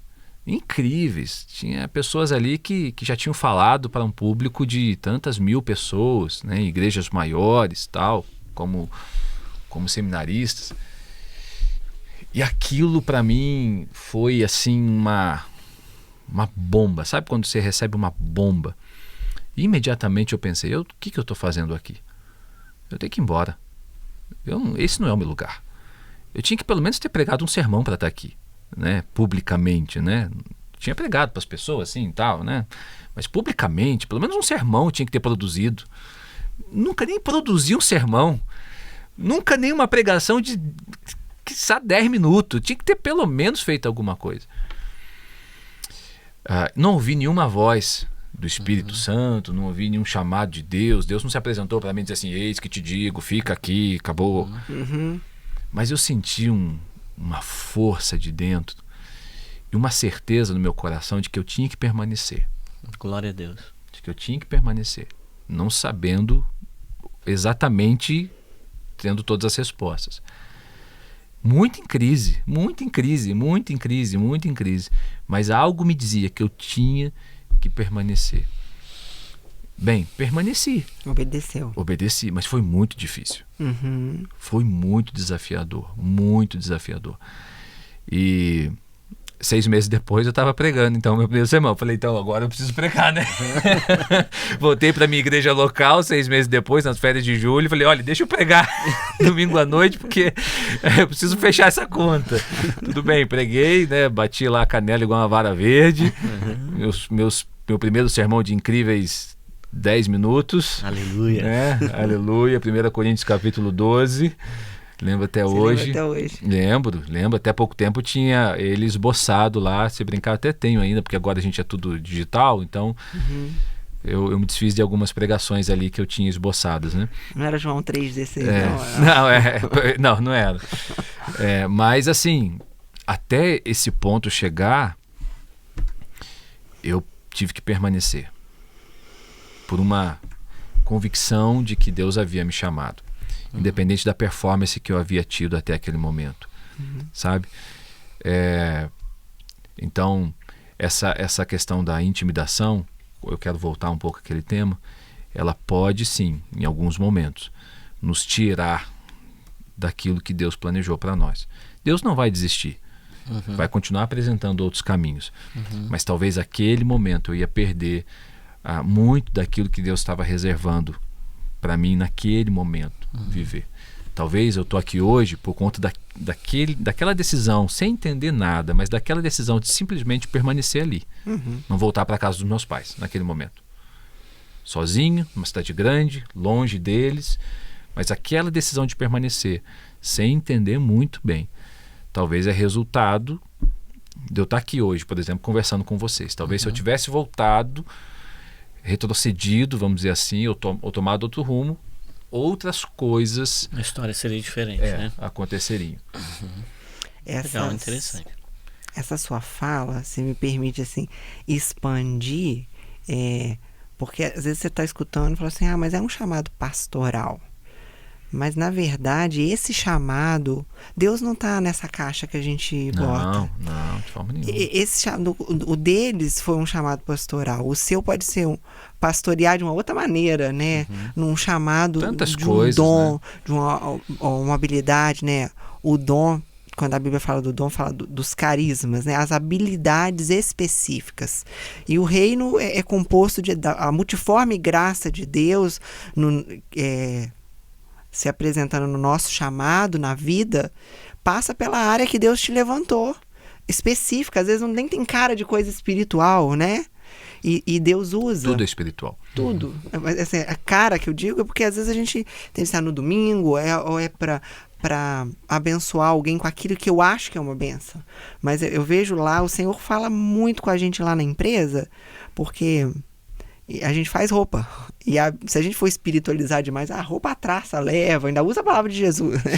[SPEAKER 2] Tinha pessoas ali que já tinham falado para um público de tantas mil pessoas, né, igrejas maiores, tal, como seminaristas. E aquilo para mim foi assim uma bomba. Sabe quando você recebe uma bomba? E imediatamente eu pensei, o que eu estou fazendo aqui? Eu tenho que ir embora. Esse não é o meu lugar. Eu tinha que pelo menos ter pregado um sermão para estar aqui, né? Publicamente, né? Tinha pregado para as pessoas assim e tal, né? Mas publicamente, pelo menos um sermão eu tinha que ter produzido. Nunca nem produzi um sermão. Nunca nem uma pregação de, quiçá, 10 minutos. Tinha que ter pelo menos feito alguma coisa. Não ouvi nenhuma voz do Espírito Santo, não ouvi nenhum chamado de Deus. Deus não se apresentou para mim e disse assim, eis que te digo, fica aqui, acabou. Mas eu senti uma força de dentro e uma certeza no meu coração de que eu tinha que permanecer.
[SPEAKER 3] Glória a Deus.
[SPEAKER 2] De que eu tinha que permanecer, não sabendo exatamente, tendo todas as respostas. Muito em crise. Mas algo me dizia que eu tinha que permanecer. Bem, permaneci. Obedeci, mas foi muito difícil. Foi muito desafiador. E 6 meses depois eu estava pregando, então, meu primeiro sermão. Falei, então, agora eu preciso pregar, né? Voltei para minha igreja local 6 meses depois, nas férias de julho. Falei, olha, deixa eu pregar domingo à noite, porque eu preciso fechar essa conta. Tudo bem, preguei, né? Bati lá a canela igual uma vara verde. Meu primeiro sermão de incríveis 10 minutos.
[SPEAKER 3] Aleluia.
[SPEAKER 2] Né? Aleluia. 1 Coríntios capítulo 12. Lembro até hoje. Lembro. Até pouco tempo tinha ele esboçado lá. Se brincar, até tenho ainda, porque agora a gente é tudo digital. Então, eu me desfiz de algumas pregações ali que eu tinha esboçadas, né?
[SPEAKER 1] Não era João 3,16,
[SPEAKER 2] não. Não era. Mas, assim, até esse ponto chegar, eu tive que permanecer. Por uma convicção de que Deus havia me chamado. Independente da performance que eu havia tido até aquele momento, sabe? Então, essa questão da intimidação, eu quero voltar um pouco àquele tema, ela pode sim, em alguns momentos, nos tirar daquilo que Deus planejou para nós. Deus não vai desistir, vai continuar apresentando outros caminhos, mas talvez aquele momento eu ia perder muito daquilo que Deus estava reservando para mim naquele momento viver. Talvez eu estou aqui hoje por conta daquela decisão, sem entender nada, mas daquela decisão de simplesmente permanecer ali. Não voltar para a casa dos meus pais naquele momento. Sozinho, numa cidade grande, longe deles, mas aquela decisão de permanecer, sem entender muito bem, talvez é resultado de eu estar aqui hoje, por exemplo, conversando com vocês. Talvez se eu tivesse voltado, retrocedido, vamos dizer assim, ou tomado outro rumo, outras coisas...
[SPEAKER 3] A história seria diferente, né?
[SPEAKER 2] Aconteceriam.
[SPEAKER 3] Legal, interessante.
[SPEAKER 1] Essa sua fala, se me permite assim, expandir, porque às vezes você está escutando e fala assim, mas é um chamado pastoral. Mas, na verdade, esse chamado, Deus não está nessa caixa que a gente bota.
[SPEAKER 2] Não, de forma nenhuma.
[SPEAKER 1] O deles foi um chamado pastoral. O seu pode ser pastorear de uma outra maneira, né? Num chamado
[SPEAKER 2] Tantas
[SPEAKER 1] de
[SPEAKER 2] coisas,
[SPEAKER 1] um dom,
[SPEAKER 2] né?
[SPEAKER 1] de uma habilidade, né? O dom, quando a Bíblia fala do dom, fala dos carismas, né? As habilidades específicas. E o reino é composto a multiforme graça de Deus, se apresentando no nosso chamado, na vida, passa pela área que Deus te levantou, específica. Às vezes não nem tem cara de coisa espiritual, né? E Deus usa.
[SPEAKER 2] Tudo é espiritual.
[SPEAKER 1] Tudo. Assim, a cara que eu digo é porque às vezes a gente tem que estar no domingo, ou é para abençoar alguém com aquilo que eu acho que é uma benção. Mas eu vejo lá, o Senhor fala muito com a gente lá na empresa, porque... a gente faz roupa. E se a gente for espiritualizar demais, a roupa traça, leva, ainda usa a palavra de Jesus. Né?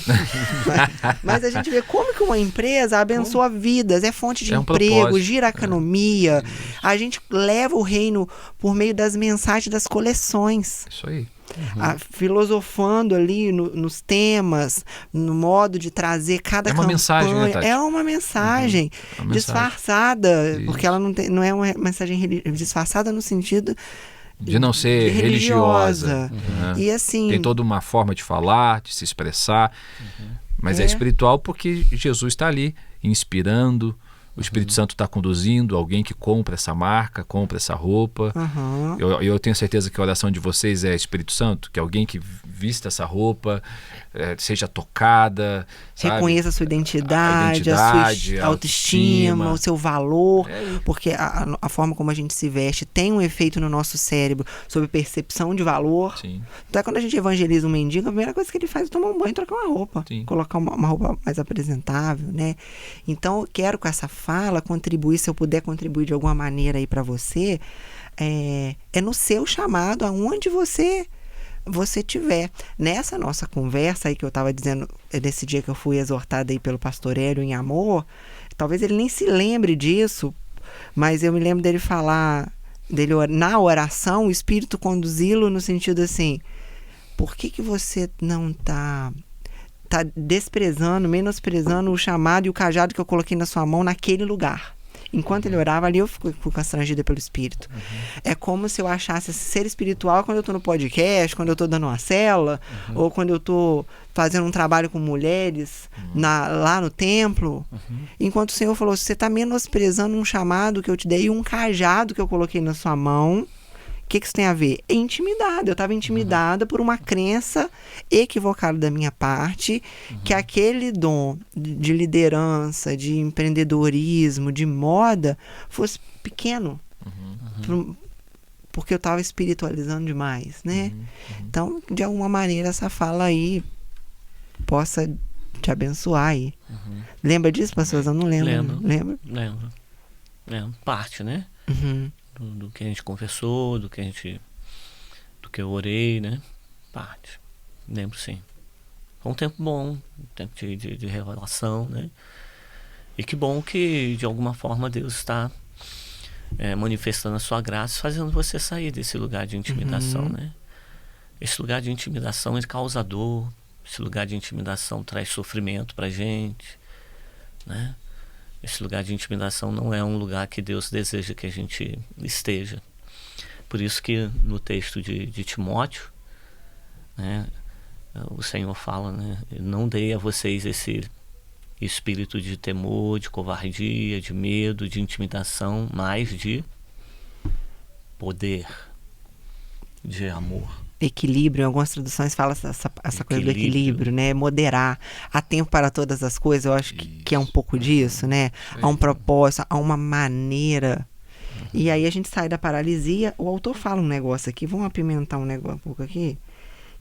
[SPEAKER 1] mas a gente vê como que uma empresa abençoa vidas, é fonte de emprego, gira a economia. A gente leva o reino por meio das mensagens das coleções.
[SPEAKER 2] Isso aí.
[SPEAKER 1] Filosofando ali nos temas, no modo de trazer cada campanha.
[SPEAKER 2] Mensagem, né, Tati?
[SPEAKER 1] É uma mensagem disfarçada,
[SPEAKER 2] Isso.
[SPEAKER 1] porque ela não é uma mensagem disfarçada no sentido
[SPEAKER 2] de não ser religiosa.
[SPEAKER 1] E assim,
[SPEAKER 2] tem toda uma forma de falar, de se expressar, mas é espiritual porque Jesus está ali inspirando. O Espírito Santo está conduzindo alguém que compra essa marca, compra essa roupa. Eu tenho certeza que a oração de vocês é Espírito Santo, que alguém que vista essa roupa, seja tocada, sabe?
[SPEAKER 1] Reconheça a sua identidade, a sua autoestima, o seu valor, porque a forma como a gente se veste tem um efeito no nosso cérebro sobre percepção de valor.
[SPEAKER 2] Sim.
[SPEAKER 1] Então, quando a gente evangeliza um mendigo, a primeira coisa que ele faz é tomar um banho e trocar uma roupa.
[SPEAKER 2] Sim.
[SPEAKER 1] Colocar uma roupa mais apresentável, né? Então, eu quero com essa fala contribuir, se eu puder contribuir de alguma maneira aí para você, é no seu chamado, aonde você tiver. Nessa nossa conversa aí que eu estava dizendo, nesse dia que eu fui exortada aí pelo pastor Hélio em amor, talvez ele nem se lembre disso, mas eu me lembro dele falar, na oração, o Espírito conduzi-lo no sentido assim, por que você não está menosprezando o chamado e o cajado que eu coloquei na sua mão naquele lugar? Enquanto ele orava ali, eu fui constrangida pelo Espírito. É como se eu achasse ser espiritual quando eu estou no podcast, quando eu estou dando uma célula, ou quando eu estou fazendo um trabalho com mulheres lá no templo. Enquanto o Senhor falou, você está menosprezando um chamado que eu te dei e um cajado que eu coloquei na sua mão. O que isso tem a ver? É intimidada. Eu estava intimidada por uma crença equivocada da minha parte, que aquele dom de liderança, de empreendedorismo, de moda, fosse pequeno. Porque eu estava espiritualizando demais, né? Então, de alguma maneira, essa fala aí possa te abençoar aí. Lembra disso, pastor? Eu não lembro.
[SPEAKER 3] Lembro. Parte, né? Do que a gente conversou, do que eu orei, né? Parte. Lembro, sim. Foi um tempo bom, um tempo de revelação, né? E que bom que, de alguma forma, Deus está manifestando a sua graça, fazendo você sair desse lugar de intimidação, né? Esse lugar de intimidação é causador, esse lugar de intimidação traz sofrimento pra gente, né? Esse lugar de intimidação não é um lugar que Deus deseja que a gente esteja. Por isso que no texto de Timóteo, né, o Senhor fala, né, não dei a vocês esse espírito de temor, de covardia, de medo, de intimidação, mas de poder, de amor.
[SPEAKER 1] equilíbrio, em algumas traduções fala essa coisa do equilíbrio, né? Moderar. Há tempo para todas as coisas, eu acho que é um pouco disso, né? Há um propósito, há uma maneira. E aí a gente sai da paralisia. O autor fala um negócio aqui, vamos apimentar um pouco aqui,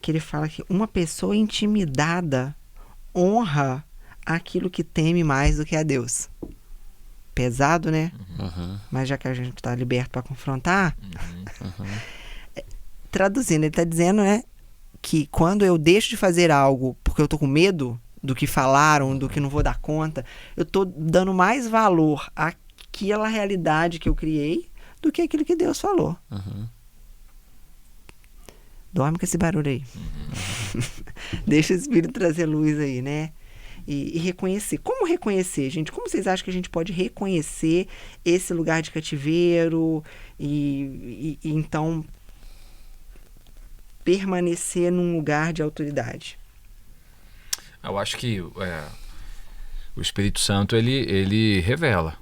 [SPEAKER 1] que ele fala que uma pessoa intimidada honra aquilo que teme mais do que a Deus. Pesado, né? Mas já que a gente está liberto para confrontar, traduzindo, ele está dizendo, né, que quando eu deixo de fazer algo porque eu tô com medo do que falaram, do que não vou dar conta, eu tô dando mais valor àquela realidade que eu criei do que aquilo que Deus falou. Dorme com esse barulho aí. Deixa o Espírito trazer luz aí, né? E reconhecer. Como reconhecer, gente? Como vocês acham que a gente pode reconhecer esse lugar de cativeiro e então permanecer num lugar de autoridade?
[SPEAKER 2] Eu acho que o Espírito Santo, ele revela.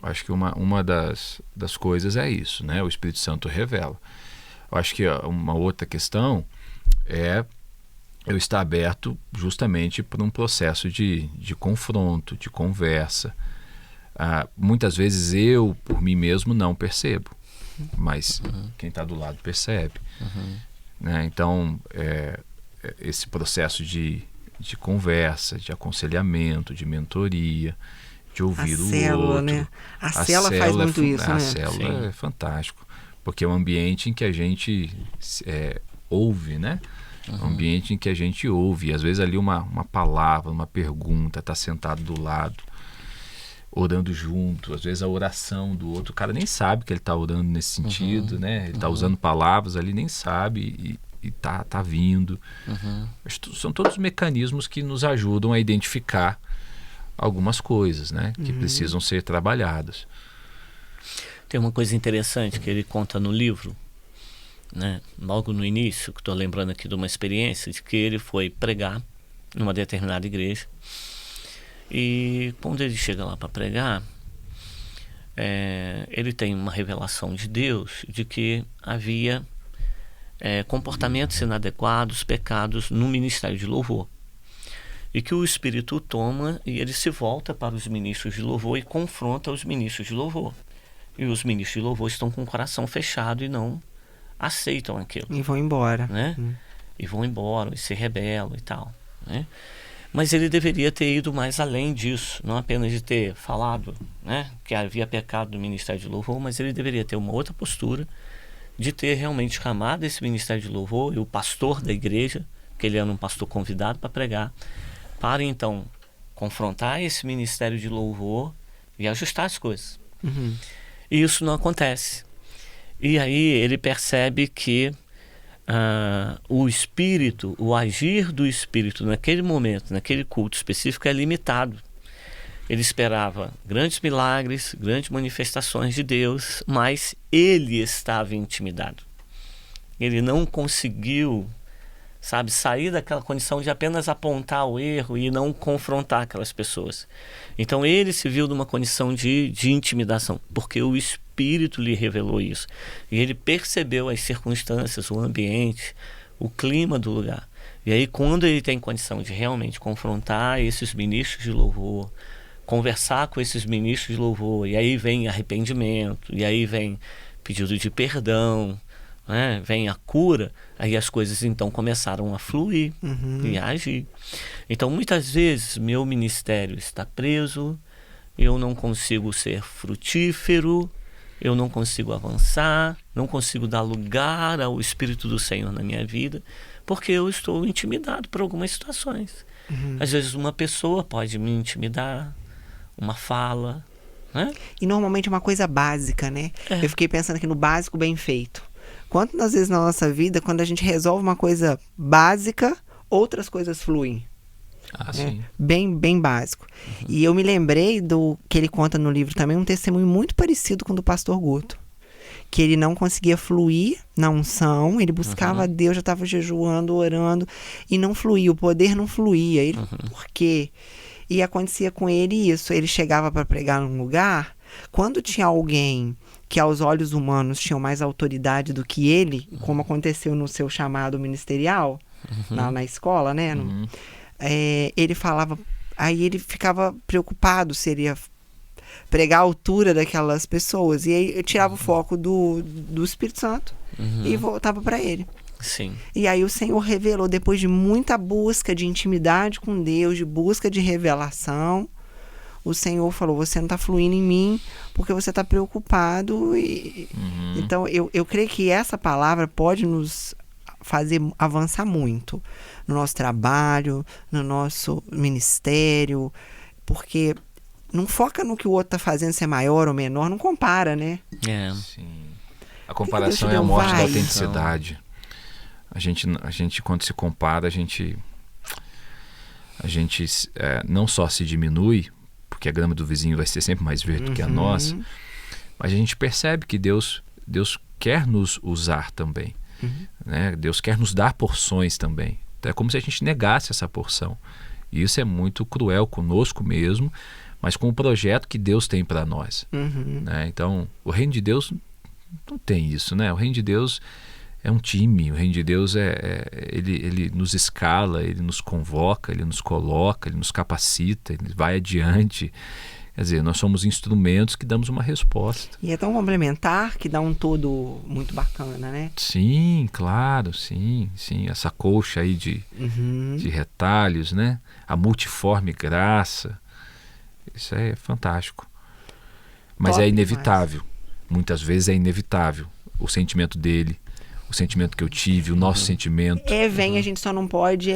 [SPEAKER 2] Acho que uma das coisas é isso, né? O Espírito Santo revela. Eu acho que uma outra questão é eu estar aberto justamente para um processo de confronto, de conversa. Muitas vezes eu, por mim mesmo, não percebo, mas quem está do lado percebe. Né? Então, esse processo de conversa, de aconselhamento, de mentoria, de ouvir o
[SPEAKER 1] célula,
[SPEAKER 2] outro.
[SPEAKER 1] Né? A célula faz muito isso, né?
[SPEAKER 2] A célula é fantástico, porque é um ambiente em que a gente ouve, né? Um ambiente em que a gente ouve, e às vezes ali uma palavra, uma pergunta, está sentado do lado, orando junto, às vezes a oração do outro, o cara nem sabe que ele está orando nesse sentido, né? Ele está usando palavras ali, nem sabe, e tá vindo. São todos mecanismos que nos ajudam a identificar algumas coisas, né? Que precisam ser trabalhadas.
[SPEAKER 3] Tem uma coisa interessante que ele conta no livro, né? Logo no início, que estou lembrando aqui de uma experiência de que ele foi pregar numa determinada igreja, e quando ele chega lá para pregar, ele tem uma revelação de Deus de que havia comportamentos inadequados, pecados no ministério de louvor, e que o Espírito toma e ele se volta para os ministros de louvor e confronta os ministros de louvor, e os ministros de louvor estão com o coração fechado e não aceitam aquilo.
[SPEAKER 1] E vão embora.
[SPEAKER 3] Né? E vão embora, e se rebelam e tal. Né? Mas ele deveria ter ido mais além disso, não apenas de ter falado, né, que havia pecado no ministério de louvor, mas ele deveria ter uma outra postura de ter realmente chamado esse ministério de louvor e o pastor da igreja, que ele era um pastor convidado para pregar, para então confrontar esse ministério de louvor e ajustar as coisas. E isso não acontece. E aí ele percebe que o Espírito, o agir do Espírito naquele momento, naquele culto específico é limitado. Ele esperava grandes milagres, grandes manifestações de Deus, mas ele estava intimidado. Ele não conseguiu, sair daquela condição de apenas apontar o erro e não confrontar aquelas pessoas. Então ele se viu numa condição de intimidação, porque o Espírito lhe revelou isso. E ele percebeu as circunstâncias, o ambiente, o clima do lugar. E aí quando ele tem condição de realmente confrontar esses ministros de louvor, conversar com esses ministros de louvor, e aí vem arrependimento, e aí vem pedido de perdão, né? Vem a cura, aí as coisas então começaram a fluir e a agir. Então muitas vezes meu ministério está preso, eu não consigo ser frutífero, eu não consigo avançar, não consigo dar lugar ao Espírito do Senhor na minha vida, porque eu estou intimidado por algumas situações. Às vezes uma pessoa pode me intimidar, uma fala, né?
[SPEAKER 1] E normalmente é uma coisa básica, né? Eu fiquei pensando aqui no básico bem feito. Quantas vezes na nossa vida, quando a gente resolve uma coisa básica, outras coisas fluem?
[SPEAKER 2] Sim.
[SPEAKER 1] Bem básico. E eu me lembrei do que ele conta no livro também, um testemunho muito parecido com o do pastor Guto. Que ele não conseguia fluir na unção, ele buscava a Deus, já estava jejuando, orando, e não fluía, o poder não fluía. Ele, por quê? E acontecia com ele isso, ele chegava para pregar num lugar, quando tinha alguém que aos olhos humanos tinham mais autoridade do que ele, como aconteceu no seu chamado ministerial, na escola, né? Ele falava, aí ele ficava preocupado se ele ia pregar a altura daquelas pessoas, e aí eu tirava o foco do Espírito Santo e voltava para ele.
[SPEAKER 3] Sim.
[SPEAKER 1] E aí o Senhor revelou, depois de muita busca de intimidade com Deus, de busca de revelação, o Senhor falou, você não está fluindo em mim porque você está preocupado. Então eu creio que essa palavra pode nos fazer avançar muito no nosso trabalho, no nosso ministério, porque não foca no que o outro está fazendo, se é maior ou menor, não compara, né?
[SPEAKER 2] Sim. A comparação é a morte da autenticidade. A gente quando se compara, a gente não só se diminui, porque a grama do vizinho vai ser sempre mais verde do que a nossa, mas a gente percebe que Deus quer nos usar também. Né? Deus quer nos dar porções também. Então é como se a gente negasse essa porção. E isso é muito cruel conosco mesmo, mas com o projeto que Deus tem para nós. Né? Então, o reino de Deus não tem isso, né? O reino de Deus é um time. O reino de Deus ele nos escala, ele nos convoca, ele nos coloca, ele nos capacita, ele vai adiante. Quer dizer, nós somos instrumentos que damos uma resposta.
[SPEAKER 1] E é tão complementar que dá um todo muito bacana, né?
[SPEAKER 2] Sim, claro, sim. Essa colcha aí de retalhos, né? A multiforme graça. Isso é fantástico. Mas
[SPEAKER 1] Top
[SPEAKER 2] é inevitável. Muitas vezes é inevitável o sentimento dele, o sentimento que eu tive, o nosso sentimento.
[SPEAKER 1] A gente só não pode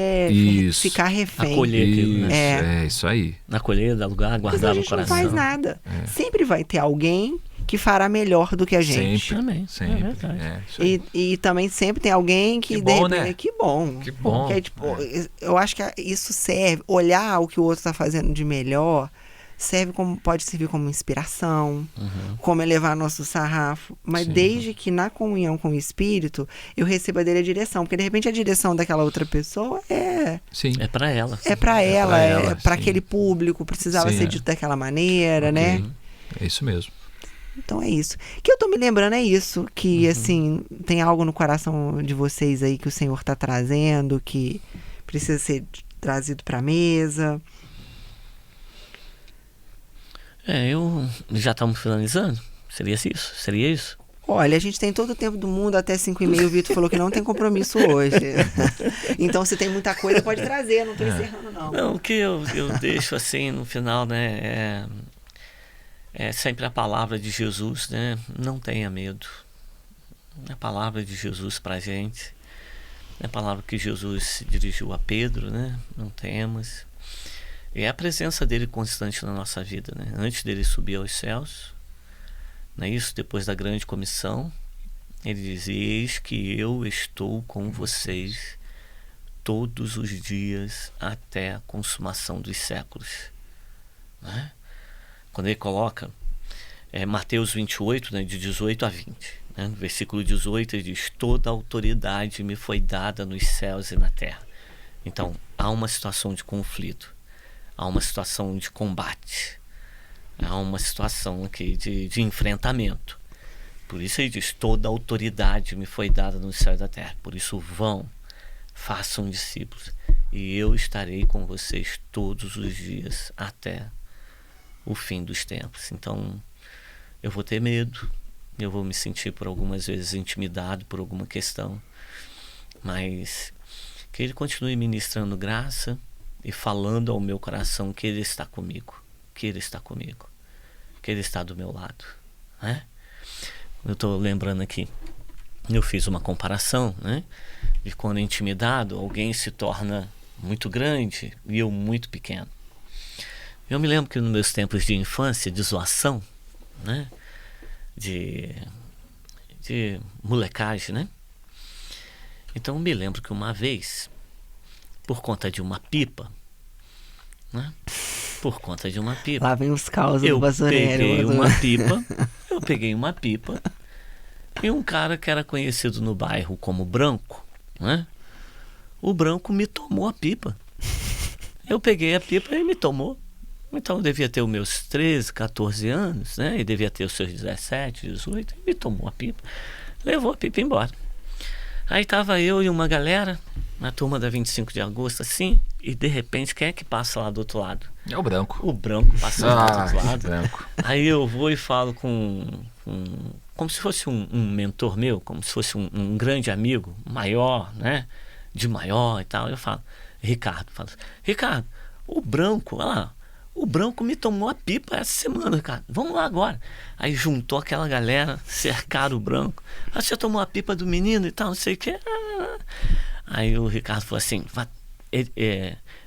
[SPEAKER 1] ficar refém.
[SPEAKER 3] Acolher aquilo,
[SPEAKER 2] né? Isso aí.
[SPEAKER 3] Acolher, dar lugar, guardar no coração.
[SPEAKER 1] A gente não faz nada. Sempre vai ter alguém que fará melhor do que a gente.
[SPEAKER 2] Sempre.
[SPEAKER 1] E também sempre tem alguém que...
[SPEAKER 2] Que bom, né?
[SPEAKER 1] Que bom.
[SPEAKER 2] Que bom.
[SPEAKER 1] Porque, eu acho que isso serve, olhar o que o outro está fazendo de melhor, pode servir como inspiração, como elevar nosso sarrafo, mas desde que na comunhão com o Espírito eu receba dele a direção, porque de repente a direção daquela outra pessoa é
[SPEAKER 3] para ela.
[SPEAKER 1] É para aquele público, precisava ser dito daquela maneira, né?
[SPEAKER 2] É isso mesmo.
[SPEAKER 1] Então é isso. O que eu tô me lembrando é isso, que assim, tem algo no coração de vocês aí que o Senhor tá trazendo, que precisa ser trazido pra mesa.
[SPEAKER 3] Já estamos finalizando? Seria isso?
[SPEAKER 1] Olha, a gente tem todo o tempo do mundo até 5h30. O Vitor falou que não tem compromisso hoje. Então, se tem muita coisa, pode trazer. Eu não estou encerrando, não.
[SPEAKER 3] Não, o que eu deixo assim no final, né? É sempre a palavra de Jesus, né? Não tenha medo. A palavra de Jesus pra gente. É a palavra que Jesus se dirigiu a Pedro, né? Não temas. É a presença dele constante na nossa vida, né? Antes dele subir aos céus, não é isso? Depois da grande comissão, ele diz: eis que eu estou com vocês todos os dias até a consumação dos séculos. Né? Quando ele coloca Mateus 28, né, de 18 a 20, né? No versículo 18 ele diz: toda a autoridade me foi dada nos céus e na terra. Então há uma situação de conflito, há uma situação de combate, há uma situação aqui de enfrentamento. Por isso ele diz: toda a autoridade me foi dada no céu e da terra. Por isso vão, façam discípulos, e eu estarei com vocês todos os dias até o fim dos tempos. Então eu vou ter medo, eu vou me sentir por algumas vezes intimidado por alguma questão, mas que ele continue ministrando graça e falando ao meu coração que ele está comigo, que ele está do meu lado, né? Eu estou lembrando aqui, eu fiz uma comparação, né, de quando intimidado alguém se torna muito grande e eu muito pequeno. Eu me lembro que nos meus tempos de infância, de zoação, né, de molecagem, né, então eu me lembro que uma vez, por conta de uma pipa, né?
[SPEAKER 1] Lá vem os causos do basureiro.
[SPEAKER 3] Eu peguei uma pipa e um cara que era conhecido no bairro como Branco, né? O Branco me tomou a pipa. Eu peguei a pipa e ele me tomou. Então eu devia ter os meus 13, 14 anos, né? E devia ter os seus 17, 18. E me tomou a pipa, levou a pipa embora. Aí tava eu e uma galera, na turma da 25 de agosto, assim, e de repente, quem é que passa lá do outro lado?
[SPEAKER 2] É o branco.
[SPEAKER 3] O branco passa lá do outro lado.
[SPEAKER 2] Branco.
[SPEAKER 3] Aí eu vou e falo como se fosse um mentor meu, como se fosse um grande amigo, maior, né? De maior e tal. Eu falo, Ricardo, o branco, olha lá, o branco me tomou a pipa essa semana, Ricardo. Vamos lá agora. Aí juntou aquela galera, cercaram o branco. Ah, você tomou a pipa do menino e tal, não sei o que. Aí o Ricardo falou assim,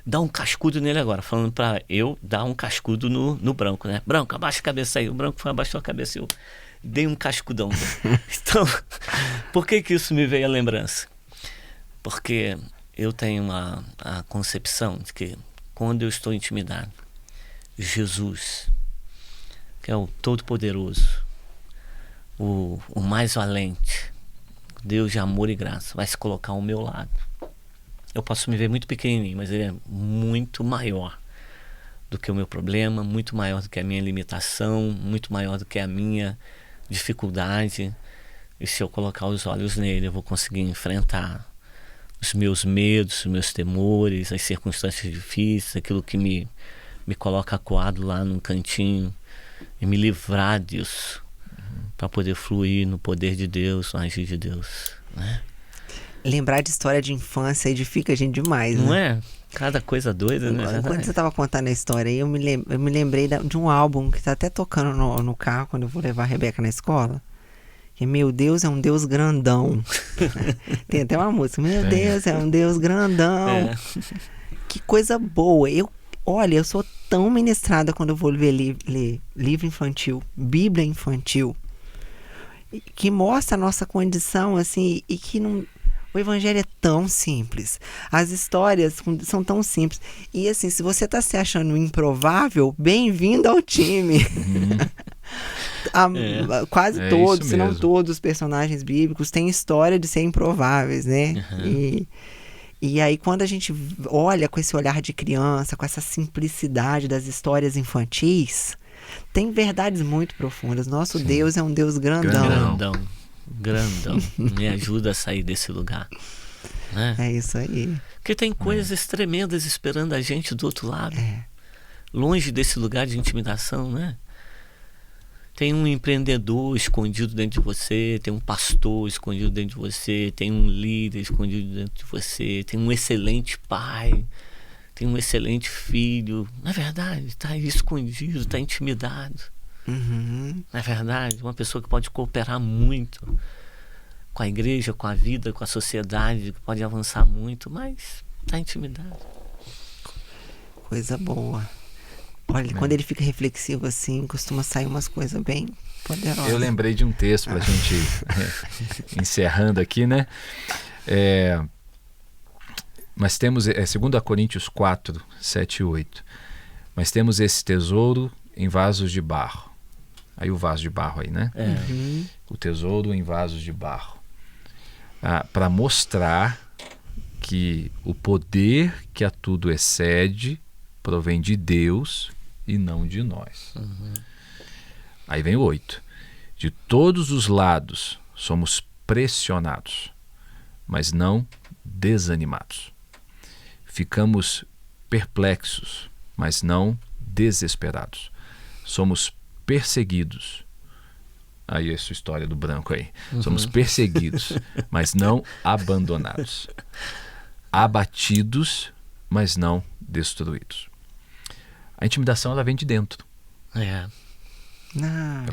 [SPEAKER 3] dá um cascudo nele agora, falando pra eu dar um cascudo no branco, né? Branco, abaixa a cabeça aí. O branco foi, abaixou a cabeça e eu dei um cascudão. Então, por que isso me veio à lembrança? Porque eu tenho a concepção de que quando eu estou intimidado, Jesus, que é o Todo-Poderoso, o mais valente, Deus de amor e graça, vai se colocar ao meu lado. Eu posso me ver muito pequenininho, mas ele é muito maior do que o meu problema, muito maior do que a minha limitação, muito maior do que a minha dificuldade. E se eu colocar os olhos nele, eu vou conseguir enfrentar os meus medos, os meus temores, as circunstâncias difíceis, aquilo que me coloca acuado lá num cantinho, e me livrar disso, para poder fluir no poder de Deus, no agir de Deus, né?
[SPEAKER 1] Lembrar de história de infância edifica a gente demais,
[SPEAKER 3] Não
[SPEAKER 1] né?
[SPEAKER 3] é? Cada coisa doida, né?
[SPEAKER 1] Quando você estava contando a história aí, eu me lembrei de um álbum que está até tocando no carro quando eu vou levar a Rebeca na escola. Que meu Deus é um Deus grandão. Tem até uma música, meu Deus é um Deus grandão.
[SPEAKER 3] É.
[SPEAKER 1] Que coisa boa. Olha, eu sou tão ministrada quando eu vou ler livro infantil, Bíblia infantil, que mostra a nossa condição, assim, e que não... O evangelho é tão simples. As histórias são tão simples. E assim, se você está se achando improvável, bem-vindo ao time. Quase todos, se não todos os personagens bíblicos têm história de ser improváveis, né? E aí quando a gente olha com esse olhar de criança, com essa simplicidade das histórias infantis, tem verdades muito profundas. Nosso Deus é um Deus grandão.
[SPEAKER 3] Grandão. Me ajuda a sair desse lugar, né?
[SPEAKER 1] É isso aí.
[SPEAKER 3] Porque tem coisas tremendas esperando a gente do outro lado, longe desse lugar de intimidação, né? Tem um empreendedor escondido dentro de você, tem um pastor escondido dentro de você, tem um líder escondido dentro de você, tem um excelente pai, tem um excelente filho. Na verdade, está aí escondido, está intimidado. Na verdade, uma pessoa que pode cooperar muito com a igreja, com a vida, com a sociedade, que pode avançar muito, mas está intimidado.
[SPEAKER 1] Coisa boa. Olha, quando ele fica reflexivo assim, costuma sair umas coisas bem poderosas.
[SPEAKER 2] Eu lembrei de um texto para a gente encerrando aqui, né? Mas temos 2 Coríntios 4, 7 e 8. Mas temos esse tesouro em vasos de barro. Aí o vaso de barro aí, né? O tesouro em vasos de barro. Para mostrar que o poder que a tudo excede provém de Deus e não de nós. Aí vem o 8. De todos os lados somos pressionados, mas não desanimados. Ficamos perplexos, mas não desesperados. Somos perseguidos. Aí essa história do branco aí. Somos perseguidos, mas não abandonados. Abatidos, mas não destruídos. A intimidação, ela vem de dentro.
[SPEAKER 1] Ela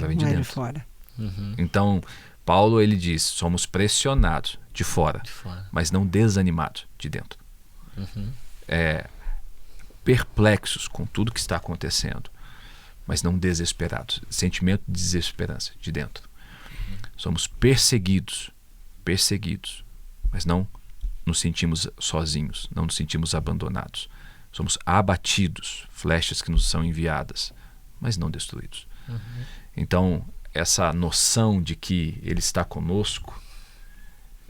[SPEAKER 1] vem de dentro. De fora.
[SPEAKER 2] Então, Paulo, ele diz, somos pressionados de fora, mas não desanimados de dentro. Perplexos com tudo que está acontecendo, mas não desesperados. Sentimento de desesperança de dentro. Somos perseguidos, mas não nos sentimos sozinhos, não nos sentimos abandonados. Somos abatidos, flechas que nos são enviadas, mas não destruídos. Então, essa noção de que Ele está conosco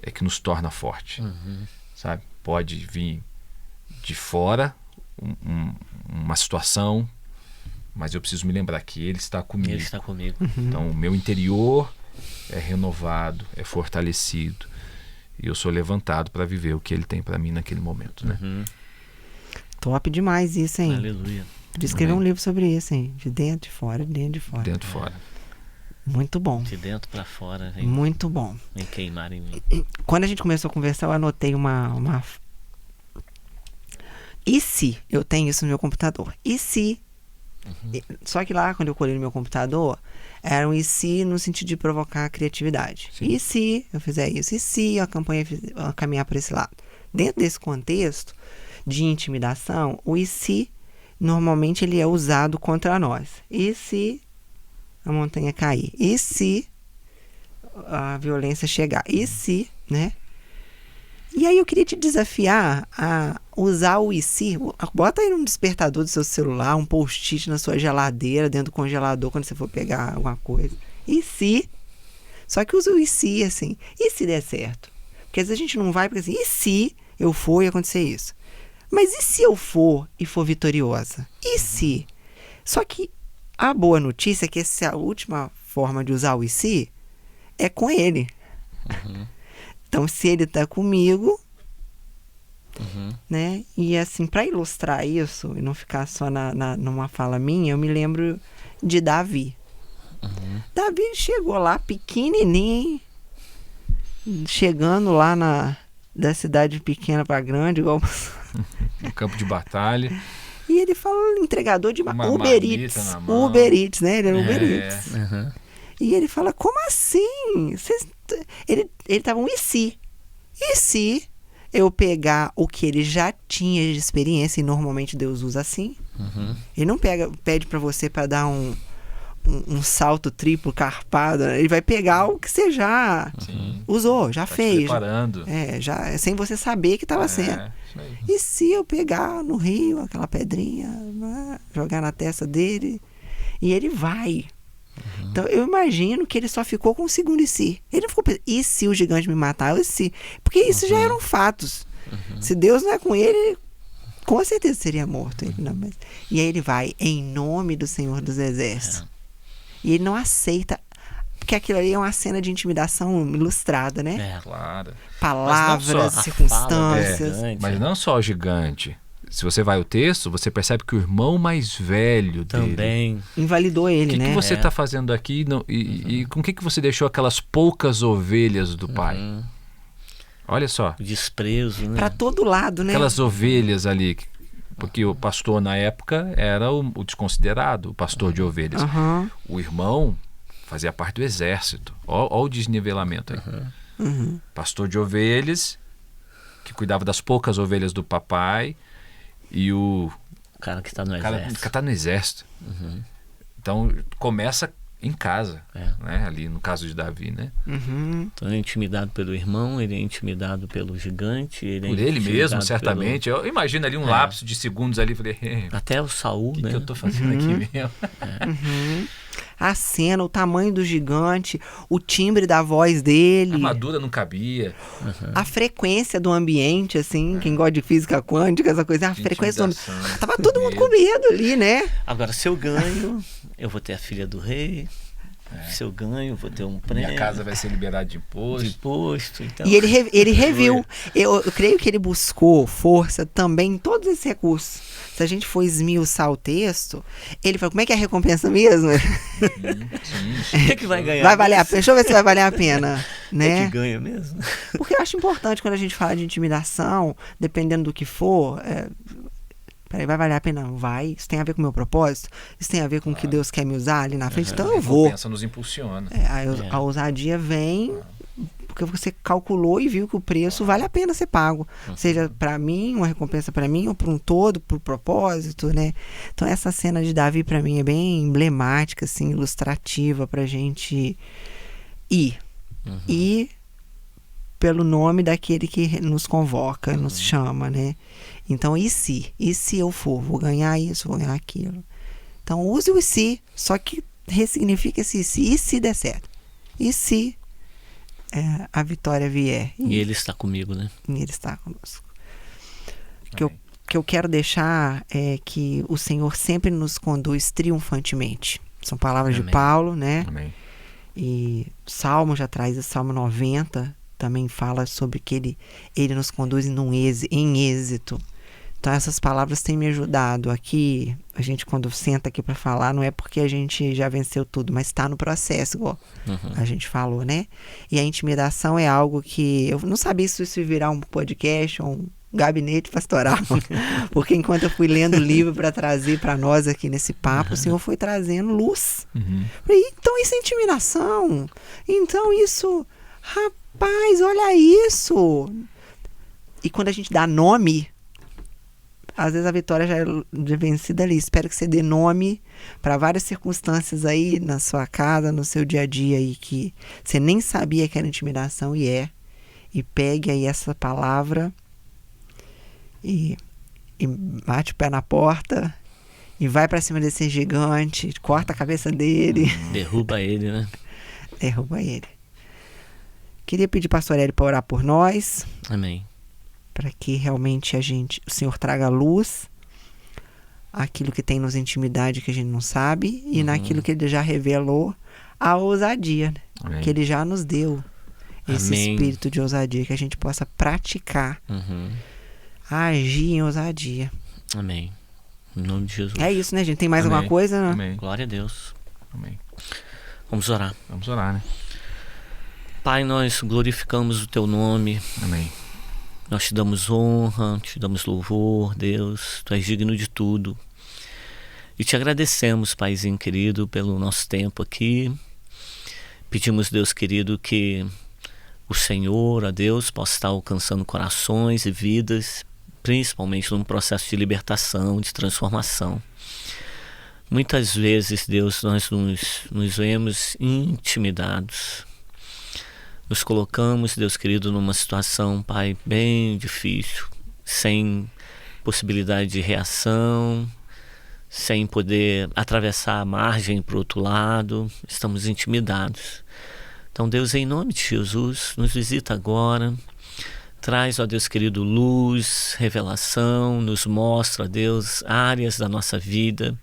[SPEAKER 2] é que nos torna forte. Sabe? Pode vir de fora uma situação mas eu preciso me lembrar que Ele está comigo.
[SPEAKER 3] Ele está comigo.
[SPEAKER 2] Então, o meu interior é renovado, é fortalecido. E eu sou levantado para viver o que Ele tem para mim naquele momento, né?
[SPEAKER 1] Top demais isso, hein?
[SPEAKER 3] Aleluia.
[SPEAKER 1] De escrever um livro sobre isso, hein? De dentro, de fora, de dentro, de fora.
[SPEAKER 2] Dentro e fora.
[SPEAKER 1] Muito bom.
[SPEAKER 3] De dentro para fora, vem,
[SPEAKER 1] Muito bom.
[SPEAKER 3] vem queimar em mim.
[SPEAKER 1] Quando a gente começou a conversar, eu anotei uma... E se eu tenho isso no meu computador? E se... Só que lá, quando eu colhei no meu computador, era um e se no sentido de provocar a criatividade.
[SPEAKER 2] Sim.
[SPEAKER 1] E se eu fizer isso? E se a campanha caminhar para esse lado? Dentro desse contexto de intimidação, o e se, normalmente, ele é usado contra nós. E se a montanha cair? E se a violência chegar? E se, né? E aí eu queria te desafiar a usar o e se. Bota aí num despertador do seu celular, um post-it na sua geladeira, dentro do congelador, quando você for pegar alguma coisa. E se? Só que usa o e se, assim. E se der certo? Porque às vezes a gente não vai, porque assim, e se eu for e acontecer isso? Mas e se eu for e for vitoriosa? E se? Só que a boa notícia é que essa última forma de usar o e se é com ele. Então, se ele tá comigo, né? E assim, para ilustrar isso, e não ficar só numa fala minha, eu me lembro de Davi. Davi chegou lá pequenininho, chegando lá da cidade pequena para grande, igual...
[SPEAKER 2] No campo de batalha.
[SPEAKER 1] E ele fala entregador de
[SPEAKER 2] Uma
[SPEAKER 1] Uber Eats.
[SPEAKER 2] marmita na mão.
[SPEAKER 1] Uber Eats, né? Ele era Uber
[SPEAKER 2] É.
[SPEAKER 1] Eats. E ele fala, como assim? Ele tava um e se? E se eu pegar o que ele já tinha de experiência, e normalmente Deus usa assim, ele não pede para você para dar um salto triplo carpado, ele vai pegar o que você já usou, já
[SPEAKER 2] Tá te
[SPEAKER 1] fez.
[SPEAKER 2] preparando.
[SPEAKER 1] Já, sem você saber que estava sendo.
[SPEAKER 2] Isso aí.
[SPEAKER 1] E se eu pegar no rio aquela pedrinha, né, jogar na testa dele, e ele vai. Então eu imagino que ele só ficou com o segundo e se. Ele não ficou pensando, e se o gigante me matar? E se? Porque isso já eram fatos. Se Deus não é com ele, com certeza seria morto. Ele não, mas... E aí ele vai, em nome do Senhor dos Exércitos. E ele não aceita, porque aquilo ali é uma cena de intimidação ilustrada, né?
[SPEAKER 2] Claro.
[SPEAKER 1] Palavras,
[SPEAKER 3] a
[SPEAKER 1] circunstâncias.
[SPEAKER 3] fala do
[SPEAKER 2] Mas não só o gigante. Se você vai ao texto, você percebe que o irmão mais velho dele...
[SPEAKER 3] Também.
[SPEAKER 1] Invalidou ele,
[SPEAKER 2] O
[SPEAKER 1] né?
[SPEAKER 2] que você está fazendo aqui e com que você deixou aquelas poucas ovelhas do pai? Olha só.
[SPEAKER 3] O desprezo, né?
[SPEAKER 1] Pra todo lado, né?
[SPEAKER 2] Aquelas ovelhas ali. Porque o pastor na época era o desconsiderado, o pastor de ovelhas. O irmão fazia parte do exército. Olha o desnivelamento aí. Pastor de ovelhas, que cuidava das poucas ovelhas do papai, e o
[SPEAKER 3] cara que está no
[SPEAKER 2] cara
[SPEAKER 3] exército.
[SPEAKER 2] que está no exército. Então começa em casa, né? Ali no caso de Davi, né?
[SPEAKER 3] Então ele é intimidado pelo irmão, ele é intimidado pelo gigante, ele
[SPEAKER 2] Por
[SPEAKER 3] é
[SPEAKER 2] ele
[SPEAKER 3] intimidado
[SPEAKER 2] mesmo, certamente. Eu imagino ali um lapso de segundos ali, falei,
[SPEAKER 3] até o Saul,
[SPEAKER 2] o que
[SPEAKER 3] né?
[SPEAKER 2] eu estou fazendo aqui mesmo?
[SPEAKER 1] A cena, o tamanho do gigante, o timbre da voz dele,
[SPEAKER 2] A armadura não cabia.
[SPEAKER 1] a frequência do ambiente, assim, quem gosta de física quântica, essa coisa, a frequência do ambiente.
[SPEAKER 2] Intimidação,
[SPEAKER 1] Tava todo mundo com medo ali, né?
[SPEAKER 3] Agora, se eu ganho, eu vou ter a filha do rei. Se eu ganho, vou ter um prêmio.
[SPEAKER 2] Minha casa vai ser liberada de imposto.
[SPEAKER 3] de imposto. Então...
[SPEAKER 1] E ele reviu. Eu creio que ele buscou força também em todos esses recursos. Se a gente for esmiuçar o texto, ele falou, como é que é a recompensa mesmo?
[SPEAKER 3] O que vai ganhar?
[SPEAKER 1] Vai valer a pena? Deixa eu ver se vai valer a pena. Né?
[SPEAKER 3] É que ganha mesmo.
[SPEAKER 1] Porque eu acho importante quando a gente fala de intimidação, dependendo do que for, peraí, vai valer a pena? Não vai. Isso tem a ver com o meu propósito? Isso tem a ver com o que Deus quer me usar ali na frente? Então eu vou.
[SPEAKER 2] A recompensa nos impulsiona.
[SPEAKER 1] A ousadia vem porque você calculou e viu que o preço vale a pena ser pago. Seja para mim, uma recompensa para mim, ou para um todo, para o propósito, né? Então essa cena de Davi para mim é bem emblemática, assim, ilustrativa pra gente ir. Ir pelo nome daquele que nos convoca, nos chama, né? Então, e se? E se eu for? Vou ganhar isso, vou ganhar aquilo. Então, use o e se, só que ressignifica esse e se der certo? E se a vitória vier?
[SPEAKER 3] E ele está comigo, né?
[SPEAKER 1] E ele está conosco. Que eu que eu quero deixar é que o Senhor sempre nos conduz triunfantemente. São palavras
[SPEAKER 3] Amém.
[SPEAKER 1] de Paulo, né?
[SPEAKER 2] Amém.
[SPEAKER 1] E Salmo já traz, o Salmo 90 também fala sobre que ele nos conduz em êxito. Então essas palavras têm me ajudado aqui. A gente quando senta aqui para falar, não é porque a gente já venceu tudo, mas está no processo, igual a gente falou, né? E a intimidação é algo que eu não sabia se isso ia virar um podcast ou um gabinete pastoral, porque enquanto eu fui lendo o livro para trazer para nós aqui nesse papo, o Senhor foi trazendo luz. Falei, então isso é intimidação, então isso, rapaz, olha isso. E quando a gente dá nome, às vezes a vitória já é vencida ali. Espero que você dê nome para várias circunstâncias aí na sua casa, no seu dia a dia aí, que você nem sabia que era intimidação e pegue aí essa palavra e bate o pé na porta e vai para cima desse gigante, corta a cabeça dele.
[SPEAKER 3] Derruba ele, né?
[SPEAKER 1] Derruba ele. Queria pedir pastor Hélio para orar por nós.
[SPEAKER 3] Amém.
[SPEAKER 1] Para que realmente o Senhor traga luz àquilo que tem nos intimidade que a gente não sabe e naquilo que Ele já revelou, a ousadia, né? Que Ele já nos deu. Esse
[SPEAKER 3] Amém.
[SPEAKER 1] espírito de ousadia, que a gente possa praticar, agir em ousadia.
[SPEAKER 3] Amém. Em nome de Jesus.
[SPEAKER 1] É isso, né, gente? Tem mais alguma coisa? Né?
[SPEAKER 2] Amém.
[SPEAKER 3] Glória a Deus.
[SPEAKER 2] Amém.
[SPEAKER 3] Vamos orar.
[SPEAKER 2] Vamos orar, né?
[SPEAKER 3] Pai, nós glorificamos o Teu nome.
[SPEAKER 2] Amém.
[SPEAKER 3] Nós te damos honra, te damos louvor, Deus. Tu és digno de tudo. E te agradecemos, Paizinho querido, pelo nosso tempo aqui. Pedimos, Deus querido, que o Senhor, a Deus, possa estar alcançando corações e vidas, principalmente num processo de libertação, de transformação. Muitas vezes, Deus, nós nos vemos intimidados. Nos colocamos, Deus querido, numa situação, Pai, bem difícil, sem possibilidade de reação, sem poder atravessar a margem para o outro lado. Estamos intimidados. Então, Deus, em nome de Jesus, nos visita agora. Traz, ó Deus querido, luz, revelação, nos mostra, Deus, áreas da nossa vida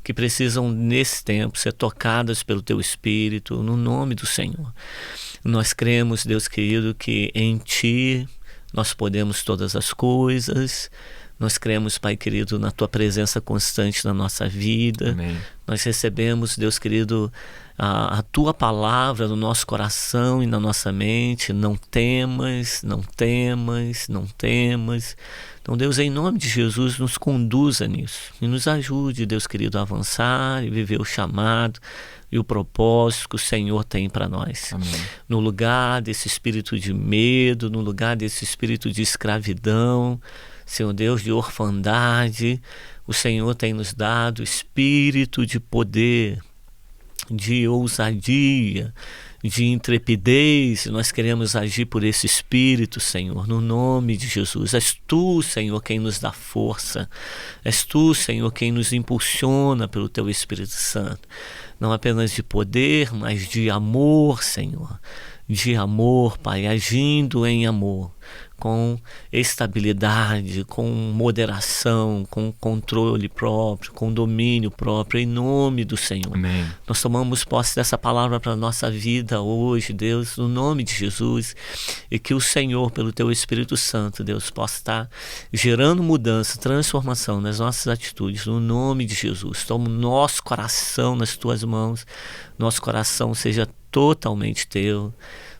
[SPEAKER 3] que precisam, nesse tempo, ser tocadas pelo Teu Espírito, no nome do Senhor. Nós cremos, Deus querido, que em Ti nós podemos todas as coisas. Nós cremos, Pai querido, na Tua presença constante na nossa vida.
[SPEAKER 2] Amém.
[SPEAKER 3] Nós recebemos, Deus querido, a Tua palavra no nosso coração e na nossa mente. Não temas, não temas, não temas. Então, Deus, em nome de Jesus, nos conduza nisso e nos ajude, Deus querido, a avançar e viver o chamado e o propósito que o Senhor tem para nós.
[SPEAKER 2] Amém.
[SPEAKER 3] No lugar desse espírito de medo, no lugar desse espírito de escravidão, Senhor Deus, de orfandade, o Senhor tem nos dado espírito de poder, de ousadia, de intrepidez. Nós queremos agir por esse espírito, Senhor, no nome de Jesus. És Tu, Senhor, quem nos dá força. És Tu, Senhor, quem nos impulsiona pelo Teu Espírito Santo. Não apenas de poder, mas de amor, Senhor. De amor, Pai, agindo em amor, com estabilidade, com moderação, com controle próprio, com domínio próprio, em nome do Senhor.
[SPEAKER 2] Amém.
[SPEAKER 3] Nós tomamos posse dessa palavra para a nossa vida hoje, Deus, no nome de Jesus, e que o Senhor, pelo Teu Espírito Santo, Deus, possa estar gerando mudança, transformação nas nossas atitudes, no nome de Jesus. Toma o nosso coração nas Tuas mãos, nosso coração seja totalmente Teu,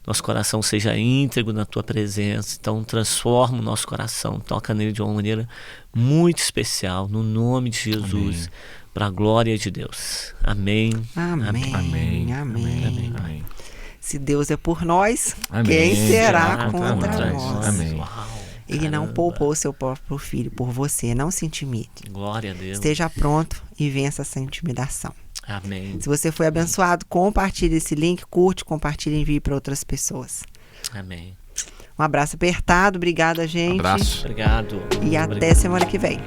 [SPEAKER 3] nosso coração seja íntegro na Tua presença. Então transforma o nosso coração, toca nele de uma maneira muito especial, no nome de Jesus, para a glória de Deus. Amém.
[SPEAKER 1] Amém.
[SPEAKER 2] Amém.
[SPEAKER 1] Amém.
[SPEAKER 2] Amém. Amém.
[SPEAKER 1] Se Deus é por nós,
[SPEAKER 2] Amém.
[SPEAKER 1] quem será
[SPEAKER 2] Será
[SPEAKER 1] contra
[SPEAKER 2] contra
[SPEAKER 1] nós?
[SPEAKER 2] nós? Amém.
[SPEAKER 3] Uau,
[SPEAKER 1] Ele não
[SPEAKER 3] caramba.
[SPEAKER 1] poupou seu próprio filho por você. Não se intimide.
[SPEAKER 3] Glória a Deus.
[SPEAKER 1] Esteja pronto e vença essa intimidação.
[SPEAKER 3] Amém.
[SPEAKER 1] Se você foi abençoado, compartilhe esse link, curte, compartilhe e envie para outras pessoas.
[SPEAKER 3] Amém.
[SPEAKER 1] Um abraço apertado. Obrigada, gente.
[SPEAKER 2] Abraço.
[SPEAKER 3] Obrigado.
[SPEAKER 1] E até semana que vem.